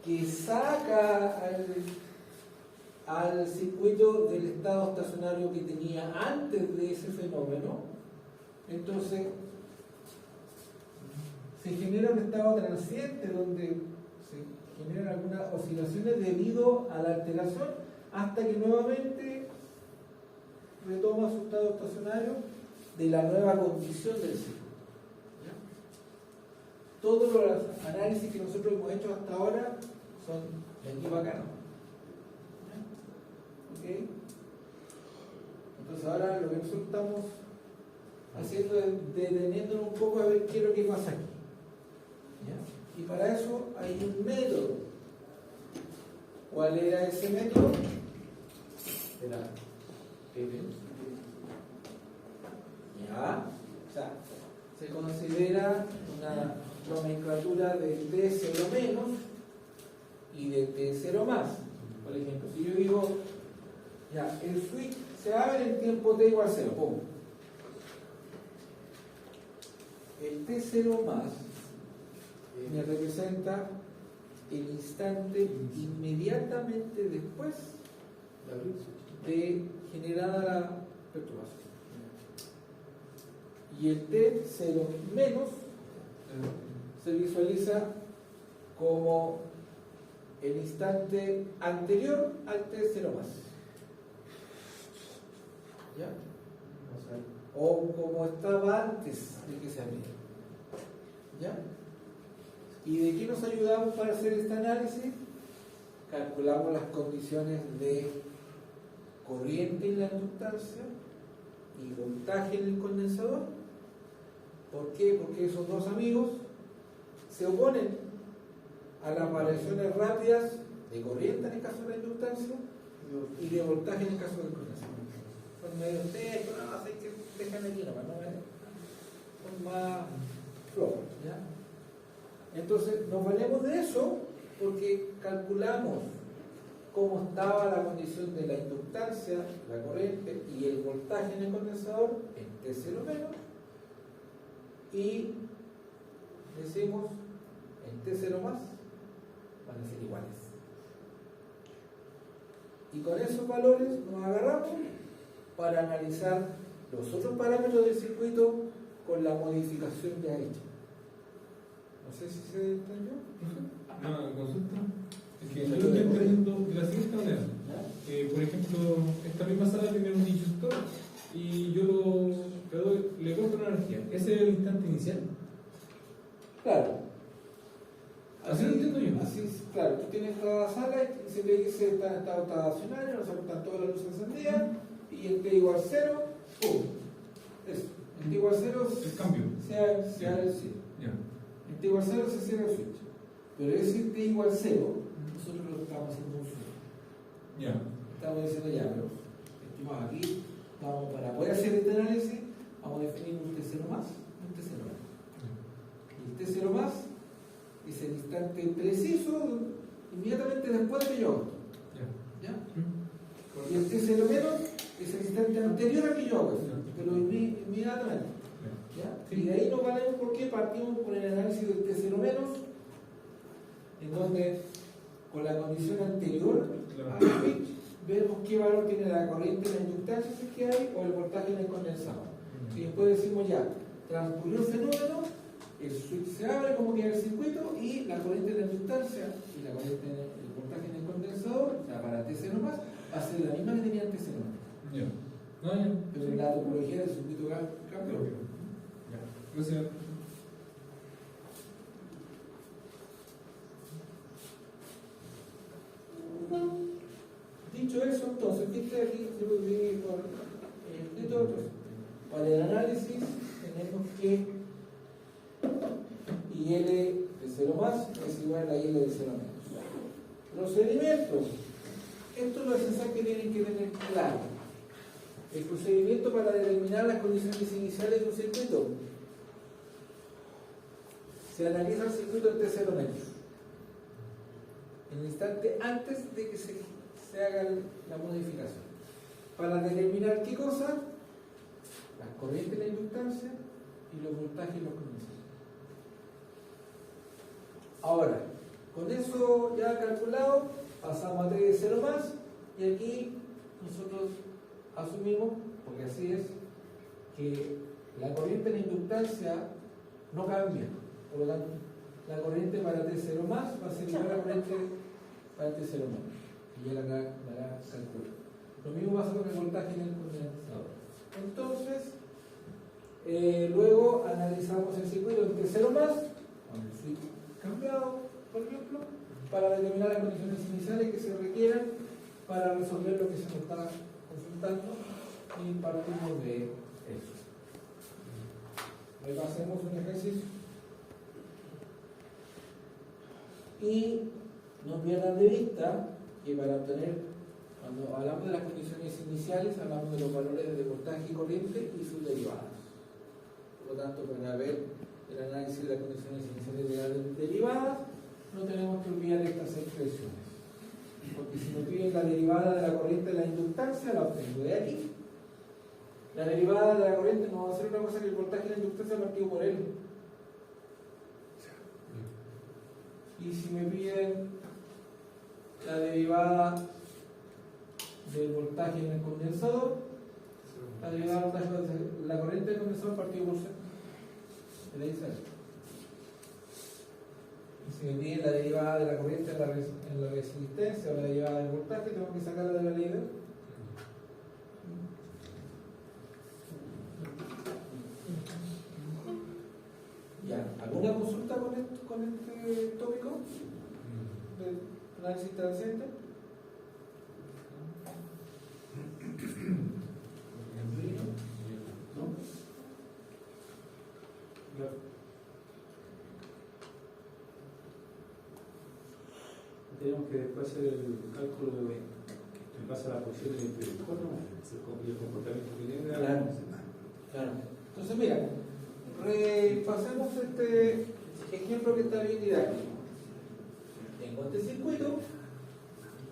que saca al circuito del estado estacionario que tenía antes de ese fenómeno. Entonces se genera un estado transiente donde se generan algunas oscilaciones debido a la alteración hasta que nuevamente retoma su estado estacionario de la nueva condición del circuito. Todos los análisis que nosotros hemos hecho hasta ahora son de aquí para acá, ¿no? ¿Ok? Entonces ahora lo que nosotros estamos haciendo es deteniéndonos un poco a ver qué es lo que pasa aquí. ¿Ya? Y para eso hay un método. ¿Cuál era ese método? Era ya, o sea, se considera una nomenclatura de T0 menos y de T0 más. Por ejemplo, si yo digo, ya, el switch se abre en tiempo T igual 0, ¡pum! El T0 más me representa el instante inmediatamente después de generada la perturbación. Y el T0 menos se visualiza como el instante anterior al T0 más. ¿Ya? O como estaba antes de que se abriera. ¿Ya? ¿Y de qué nos ayudamos para hacer este análisis? Calculamos las condiciones de corriente en la inductancia y voltaje en el condensador. ¿Por qué? Porque esos dos amigos se oponen a las variaciones rápidas de corriente en el caso de la inductancia y de voltaje en el caso del condensador. Son medio techos, no, hay que dejar aquí nomás, ¿no? Son más flojos, ¿ya? Entonces nos valemos de eso porque calculamos cómo estaba la condición de la inductancia, la corriente y el voltaje en el condensador en T0 menos y decimos en T0 más van a ser iguales. Y con esos valores nos agarramos para analizar los otros parámetros del circuito con la modificación ya hecha. No sé si se entendió. Una consulta. Es que yo lo estoy entendiendo de la siguiente manera. Por ejemplo, esta misma sala tiene un disyuntor y yo le corto una energía. ¿Ese es el instante inicial? Claro. Así lo entiendo yo. Así, claro, tú tienes esta sala y se le dice está en estado estacionario, nosotros están todas las luces encendidas y el T igual 0, ¡pum! Eso. El T igual 0 El cambio. se abre el switch. Ya. El T igual 0 se cierra el switch. Pero ese T igual 0, nosotros lo estamos haciendo un switch. Ya. Estamos diciendo ya, pero estimado, aquí vamos, para poder hacer este análisis, vamos a definir un T0 más y un T0 menos. Y el T0 más es el instante preciso inmediatamente después de que yo hago esto. ¿Ya? Y el T0 menos es el instante anterior a que yo hago esto, pero inmediatamente. ¿Ya? Y de ahí nos valemos porque partimos con el análisis del T0 menos en donde con la condición anterior Claro. al switch vemos qué valor tiene la corriente en la inductancia si es que hay o el voltaje en el condensador. Y después decimos ya, transcurrió el fenómeno, el switch se abre como que en el circuito y la corriente de la inductancia y la corriente el voltaje en el condensador, o sea, para T0 más, va a ser la misma que tenía T0 más. Ya. No, ya. Pero la topología del circuito cambió. Ya. Gracias. Dicho eso, entonces, viste aquí, yo lo vi por escrito, entonces, para el análisis tenemos que IL de 0 más es igual a IL de 0 menos. Procedimiento. Esto es lo esencial que tienen que tener claro. El procedimiento para determinar las condiciones iniciales de un circuito. Se analiza el circuito en T0 menos. En el instante antes de que se haga la modificación. Para determinar qué cosa, las corrientes de la inductancia y los voltajes y los condensadores. Ahora, con eso ya calculado, pasamos a T de 0 más y aquí nosotros asumimos, porque así es, que la corriente de la inductancia no cambia. Por lo tanto, la corriente para T0 más va a ser igual a la corriente para T0 menos. Y ya la calculo. Lo mismo pasa con el voltaje en el condensador. Entonces, luego analizamos el circuito en T0 más, con el switch cambiado, por ejemplo, para determinar las condiciones iniciales que se requieran para resolver lo que se nos está consultando y partimos de eso. Repasemos un ejercicio. Y no pierdan de vista que para obtener, cuando hablamos de las condiciones iniciales, hablamos de los valores de voltaje y corriente y sus derivadas. Por lo tanto, para ver el análisis de las condiciones iniciales de las derivadas, no tenemos que olvidar estas expresiones. Porque si me piden la derivada de la corriente de la inductancia, la obtengo de aquí. La derivada de la corriente no va a ser otra cosa que el voltaje de la inductancia partido por L. Y si me piden la derivada del voltaje en el condensador, la derivada del voltaje de la corriente del condensador partido por C. ¿Le dice eso? Y si me piden la derivada de la corriente en la resistencia o la derivada del voltaje, tengo que sacarla de la ley de Ohm. Ya, ¿alguna consulta con este tópico del análisis transciente? ¿No? Tenemos que después hacer el cálculo en base a la posición del interruptor, y el comportamiento que tenga. Claro. Claro. Entonces, mira, repasemos este ejemplo que está bien didáctico. Tengo este circuito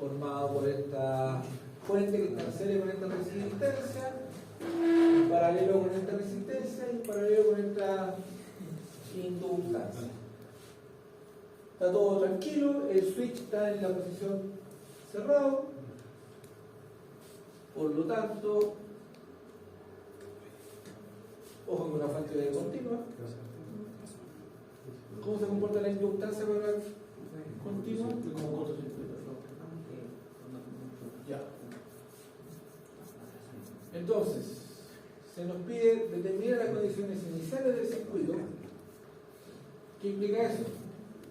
formado por esta fuente que está en serie con esta resistencia, en paralelo con esta resistencia y en paralelo con esta inductancia. Está todo tranquilo, el switch está en la posición cerrado, por lo tanto, ojo con una fuente de continua. ¿Cómo se comporta la inductancia para la continua? Como cortocircuito. Ya. Entonces, se nos pide determinar las condiciones iniciales del circuito. ¿Qué implica eso?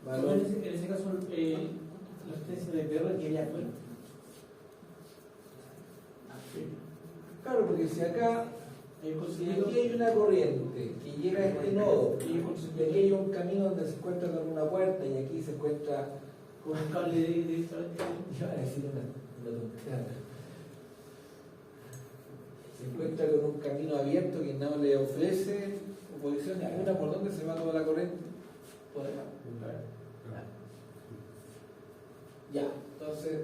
En ese caso, la resistencia de PR que ya fue. Claro, porque si acá, si aquí hay una corriente que llega a este nodo, y aquí hay un camino donde se encuentra con una puerta y aquí se encuentra Con un cable de iba a decir una tontería. Se encuentra con un camino abierto que no le ofrece oposición ninguna por donde se va toda la corriente. Por acá. Ya, entonces,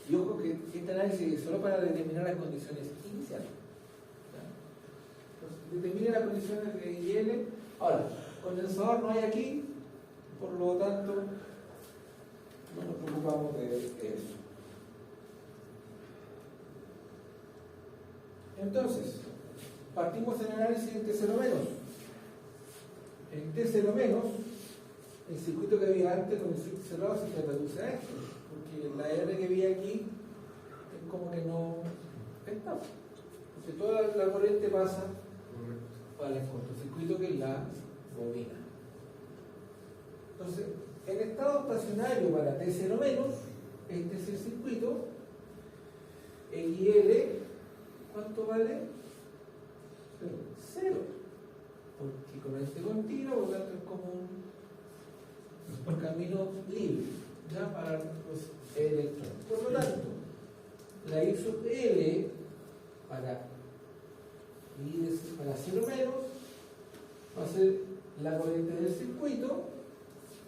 y ojo que este análisis es solo para determinar las condiciones iniciales. Entonces, determina las condiciones de IL. Ahora, condensador no hay aquí, por lo tanto, vamos de eso. Entonces, partimos en análisis en T0 menos. En T0 menos, el circuito que había antes con el switch cerrado se reduce a esto, porque la R que vi aquí es como que no está. Entonces toda la corriente pasa para el cortocircuito que es la bobina. Entonces, en estado estacionario para T0 menos, este es el circuito, el IL, ¿cuánto vale? Cero. Porque corriente continua, por lo tanto es como un camino libre, ya para los electrones. Por lo tanto, la I sub L para 0 menos va a ser la corriente del circuito,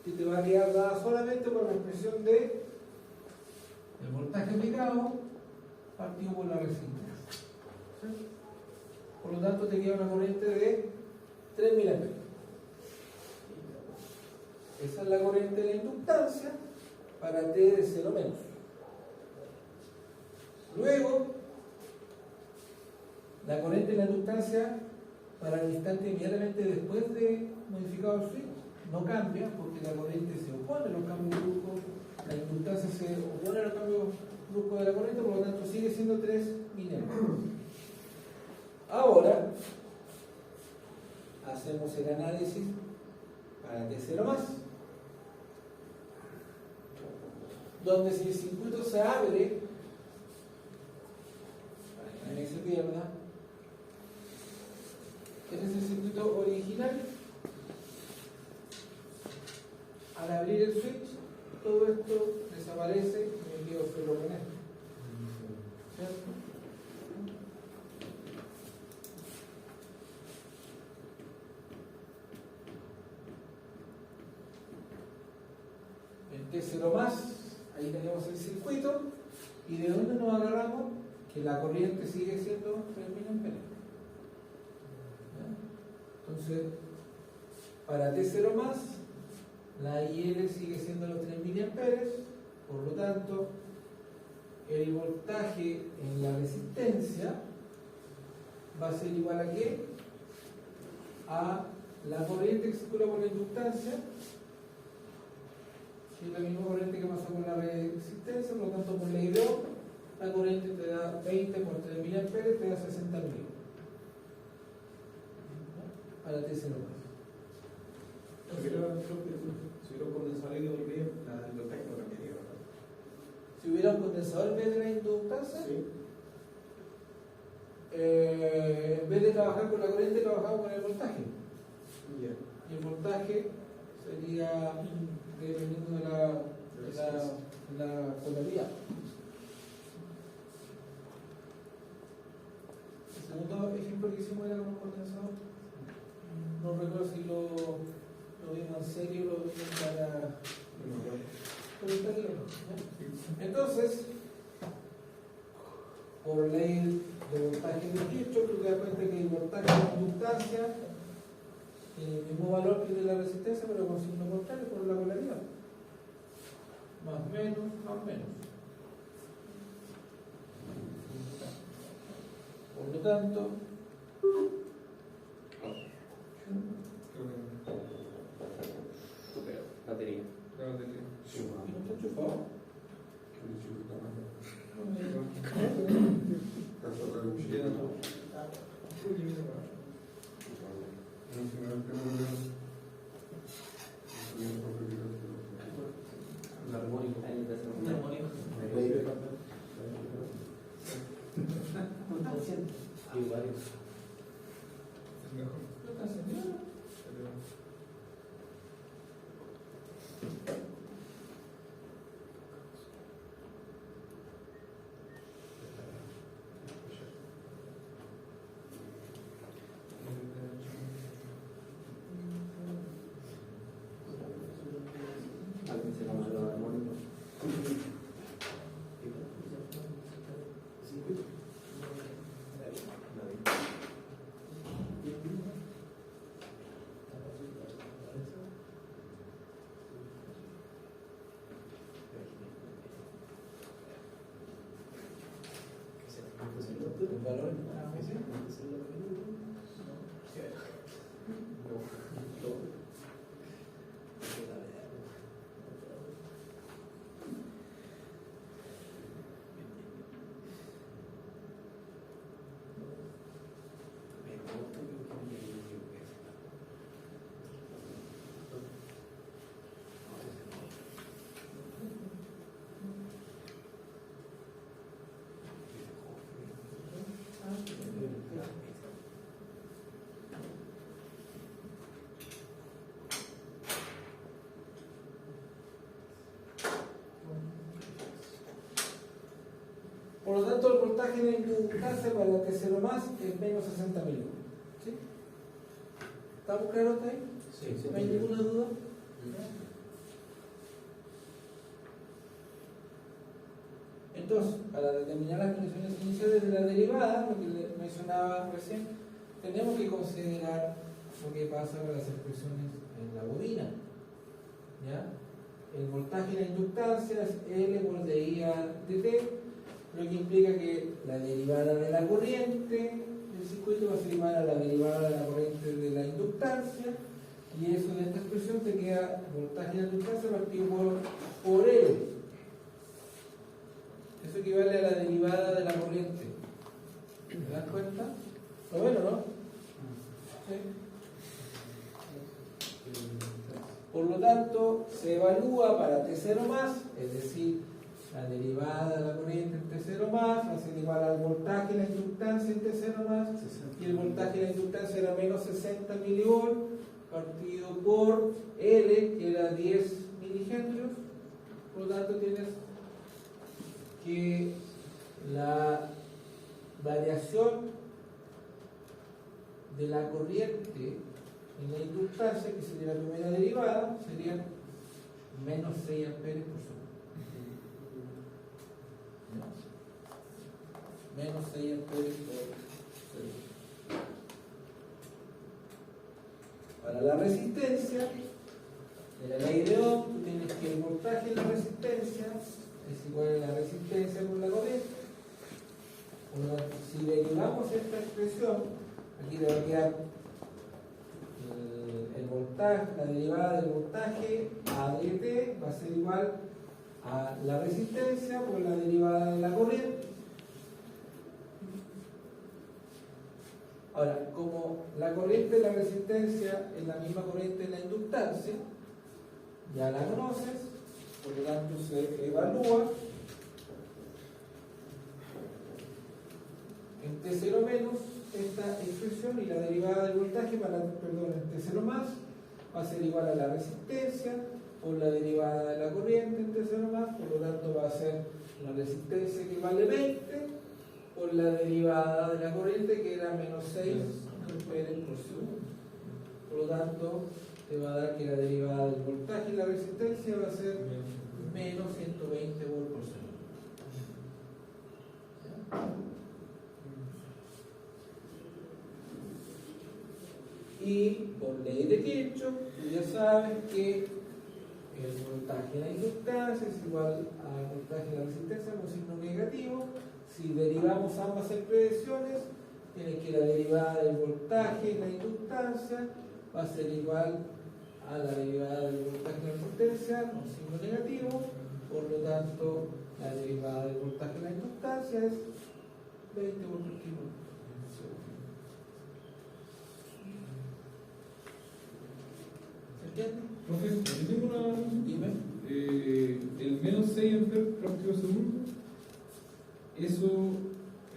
que te va a quedar dada solamente por la expresión de el voltaje aplicado partido por la resistencia. ¿Sí? Por lo tanto, te queda una corriente de 3000 amperes. Esa es la corriente de la inductancia para T de 0 menos. Luego, la corriente de la inductancia para el instante inmediatamente después de modificado el switch no cambia porque la corriente se opone a los cambios bruscos, la inductancia se opone a los cambios bruscos de la corriente, por lo tanto sigue siendo 3 miliamperes. Ahora hacemos el análisis para T0 más, donde si el circuito se abre, para que nadie se pierda, este es el circuito original. Al abrir el switch, todo esto desaparece y me quedo solo con esto. ¿Cierto? En T0 más, ahí tenemos el circuito, y de dónde nos agarramos que la corriente sigue siendo 3000 amperes. Entonces, para T0 más, la IL sigue siendo los 3000 amperes, por lo tanto, el voltaje en la resistencia va a ser igual a ¿qué? A la corriente que circula por la inductancia, que es la misma corriente que pasa por la resistencia, por lo tanto, por ley de Ohm, la corriente te da 20 por 3000 amperes, te da 60.000 para T0 más. Si hubiera un condensador y volvía, la inductancia no cambiaría, ¿verdad? Si hubiera un condensador en vez de la inductancia, Sí. En vez de trabajar con la corriente, trabajamos con el voltaje. Ya. Y el voltaje sería dependiendo de la polaridad. El segundo ejemplo que hicimos era con un condensador. No recuerdo si lo vimos en serio o lo vimos para. Pero está claro, ¿ya? Entonces, por ley de voltaje de Kirchhoff, tú te das cuenta que el voltaje de la inductancia tiene el mismo valor que el de la resistencia, pero con signo contrario por la polaridad. Más menos, más menos. Por lo tanto, Supero, batería. La batería. ¿no está enchufado? Un armónico. Ahí está haciendo Un armónico. Igual. Es mejor. ¿No está encendido? Alguien se llama los armónicos. el valor. Por lo tanto, el voltaje de inductancia para la T0 más es menos 60 mil. ¿Sí? ¿Estamos claros hasta ahí? Sí. ¿No hay ninguna duda? Entonces, para determinar las condiciones iniciales de la derivada, lo que le mencionaba recién, tenemos que considerar lo que pasa con las expresiones en la bobina. ¿Ya? El voltaje y la inductancia es L por dI a dt, lo que implica que la derivada de la corriente del circuito va a ser igual a la derivada de la corriente de la inductancia, y eso de esta expresión te queda voltaje y la inductancia partido por L. Eso equivale a la derivada de la corriente. ¿Te das cuenta? ¿Lo ven o no? ¿Sí? Por lo tanto, se evalúa para T0 más, es decir, la derivada de la corriente en T0 más va a ser igual al voltaje y la inductancia en T0 más, y el voltaje y la inductancia era menos 60 milivolts partido por L, que era 10 milihenrios. Por lo tanto, tienes que la variación de la corriente en la inductancia, que sería la primera derivada, sería menos 6 amperes por segundo. Menos 6 amperes por segundo. Para la resistencia, de la ley de Ohm, tú tienes que el voltaje en la resistencia es igual a la resistencia por la corriente. Por lo tanto, si derivamos esta expresión, aquí te va a quedar el voltaje, la derivada del voltaje a dt va a ser igual a la resistencia por la derivada de la corriente. Ahora, como la corriente de la resistencia es la misma corriente de la inductancia, ya la conoces, por lo tanto se evalúa en T0 menos esta expresión, y la derivada del voltaje en T0 más va a ser igual a la resistencia por la derivada de la corriente en T0 más, por lo tanto va a ser la resistencia que vale 20 por la derivada de la corriente, que era menos 6 amperes por segundo. Por lo tanto, te va a dar que la derivada del voltaje y la resistencia va a ser menos 120 volts por segundo. Y por ley de Kirchhoff, tú ya sabes que el voltaje de la inductancia es igual al voltaje de la resistencia con signo negativo. Si derivamos ambas expresiones, tienes que la derivada del voltaje y la inductancia va a ser igual a la derivada del voltaje y la resistencia con signo negativo. Por lo tanto, la derivada del voltaje y la inductancia es 20 volts por kilo. Profe, yo tengo una. Dime. El menos 6 amperes por kilo segundo, eso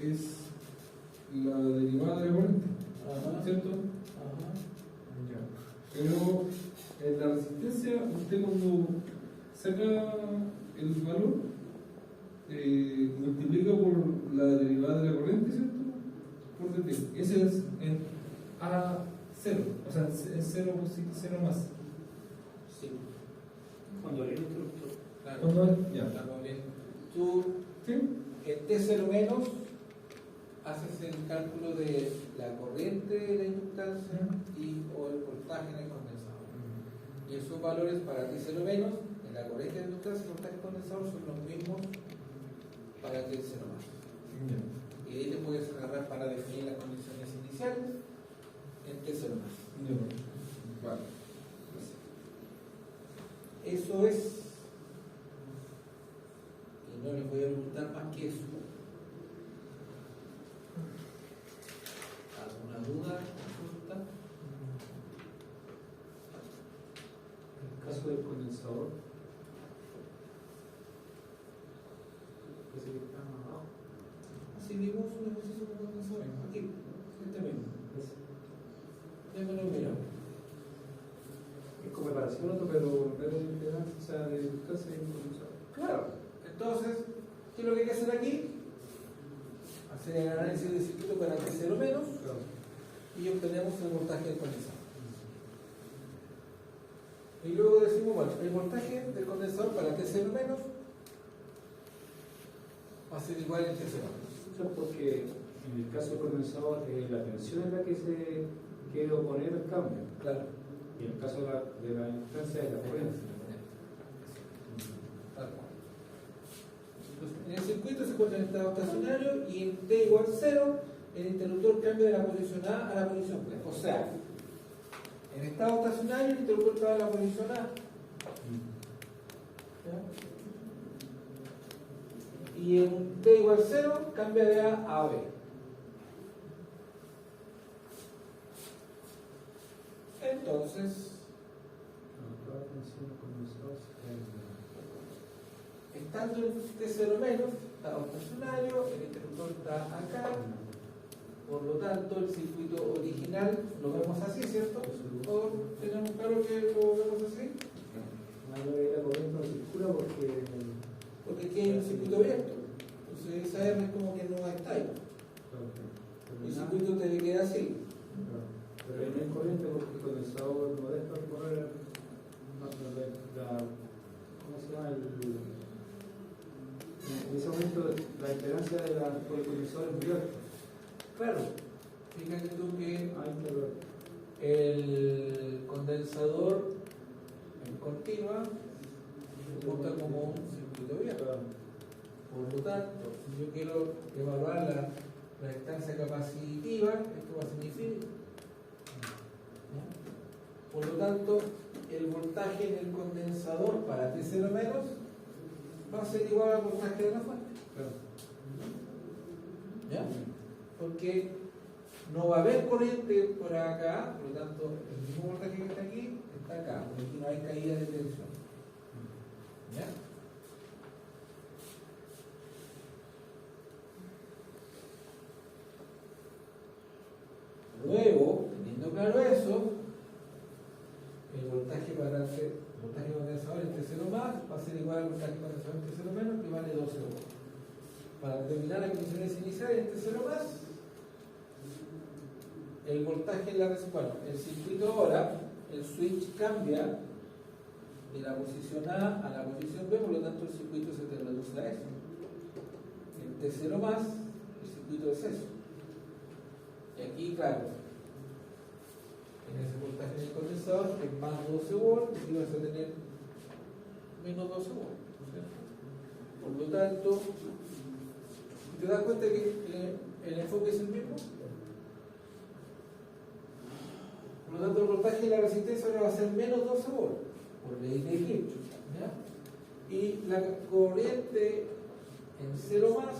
es la derivada de la corriente, Ajá. ¿cierto? Ajá. Ya. Pero en la resistencia, usted cuando saca el valor, multiplica por la derivada de la corriente, ¿cierto? Por dt. Ese es en A0, o sea, es 0 más. Sí. Cuando el instructor. Claro. Cuando, ya. Estamos bien. Tú, ¿Sí? en T0 menos, haces el cálculo de la corriente de la inductancia o el voltaje en el condensador. Y esos valores para T0 menos, en la corriente de la inductancia y el voltaje condensador son los mismos para T0 más. Ya. Y ahí te puedes sacar para definir las condiciones iniciales en T0 más. Vale. Eso es, y no les voy a preguntar más que eso. ¿Alguna duda? ¿Consulta? En el caso del condensador, parece que está más abajo. Así vimos un ejercicio con condensadores. Aquí, este mismo. Démoslo mirado. Es como preparación otro, pero en vez de impedancia, o sea, de distancia hay un condensador. Claro. Entonces, ¿qué es lo que hay que hacer aquí? Hacer el análisis de circuito para T0 menos Claro. y obtenemos el voltaje del condensador. Y luego decimos, bueno, el voltaje del condensador para T0 menos va a ser igual en T0 menos. Eso es porque en el caso del condensador, la tensión es la que se quiere oponer al cambio. Claro. Y en el caso de la instancia es la corriente. Tal cual. Entonces, en el circuito se encuentra en estado estacionario y en T igual 0 el interruptor cambia de la posición A a la posición B. O sea, en estado estacionario el interruptor está en la posición A. ¿Ya? Y en T igual 0 cambia de A a B. Entonces, Toda la tensión del condensador se estando en T0 menos, estado estacionario, el interruptor está acá. Por lo tanto, el circuito original lo vemos así, ¿cierto? ¿Todos tenemos claro que lo vemos así? la corriente no circula Porque aquí hay un circuito abierto. Entonces esa R es como que no está ahí. El circuito te queda así. Pero ahí no hay corriente porque el condensador no deja correr ¿cómo se llama? En ese momento la impedancia por el condensador es muy alta. Claro. Fíjate tú que Ahí está lo el condensador en continua se monta como un circuito abierto. Por lo tanto, si yo quiero evaluar la distancia capacitiva, esto va a ser infinito. ¿Ya? Por lo tanto, el voltaje en el condensador para T0 menos va a ser igual al voltaje de la fuente. ¿Ya? Porque no va a haber corriente por acá, por lo tanto, el mismo voltaje que está aquí está acá, porque aquí no hay caída de tensión. ¿Ya? Luego, teniendo claro eso, el voltaje condensador en T0 más va a ser igual al voltaje condensador en T0 menos, que vale 12 volts. Para determinar las condiciones iniciales en T0 más, el voltaje en la bueno, el circuito ahora, el switch cambia de la posición A a la posición B, por lo tanto el circuito se te reduce a eso. En T0 más, el circuito es eso. Y aquí, claro, en ese voltaje del condensador, que es más 12 volts, aquí vas a tener menos 12 volts. ¿Cierto? Por lo tanto, ¿te das cuenta que el enfoque es el mismo? Por lo tanto, el voltaje de la resistencia ahora va a ser menos 12 volts, por ley de Kirchhoff. ¿Ya? Y la corriente en 0 más,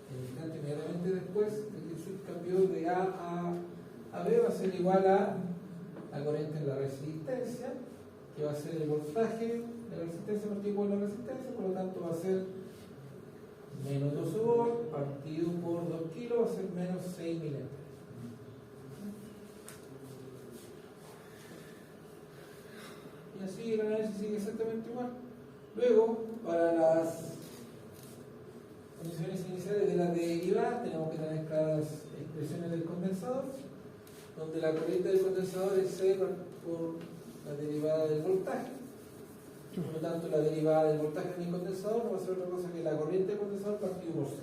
el instante inmediatamente después de que el switch cambió de A a B, va a ser igual a la corriente en la resistencia, que va a ser el voltaje de la resistencia partido por la resistencia, por lo tanto va a ser menos 12 volts partido por 2 kilos, va a ser menos 6 miliamperes. Y así el análisis sigue exactamente igual. Luego, para las condiciones iniciales de las derivadas, tenemos que tener claras expresiones del condensador, donde la corriente del condensador es C por la derivada del voltaje. Por lo tanto, la derivada del voltaje en el condensador no va a ser otra cosa que la corriente del condensador partido por C.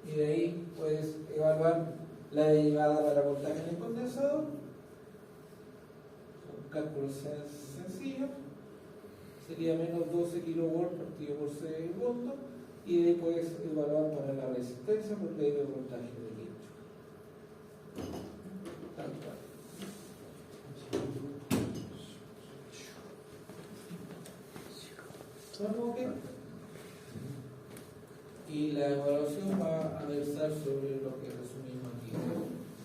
Y de ahí puedes evaluar la derivada para voltaje en el condensador. Son cálculos sencillos. Sería menos 12 kV partido por C segundo. y de ahí puedes evaluar para la resistencia por ley de voltaje de Kirchhoff. Tal cual. ¿Estamos bien? Y la evaluación va a versar sobre lo que resumimos aquí en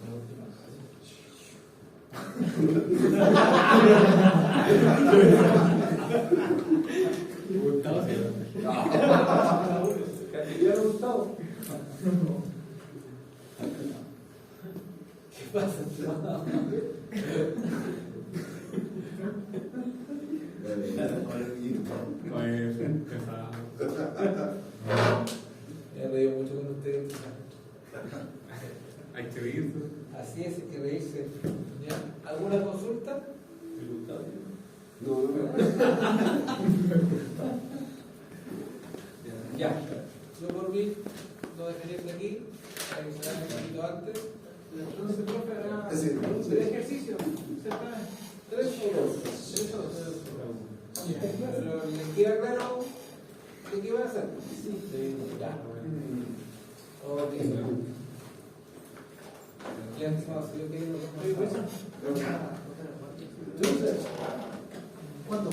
la última Gustavo, sí. ¿Te Gustavo? ¿Qué pasa? Me he reído mucho con ustedes. Hay que reírse. Así es, hay que reírse. ¿Ya? ¿Alguna consulta? Ya. Yo por mí lo dejaría de aquí, para que se haga un poquito antes. Entonces, profe, hará Sí, el ejercicio. ¿Se sabe? 3 o 2. 3 o 2. Pero les queda claro de qué van a hacer. Sí. Ya. Ok. ¿Quién se va a hacer? Entonces, ¿cuánto?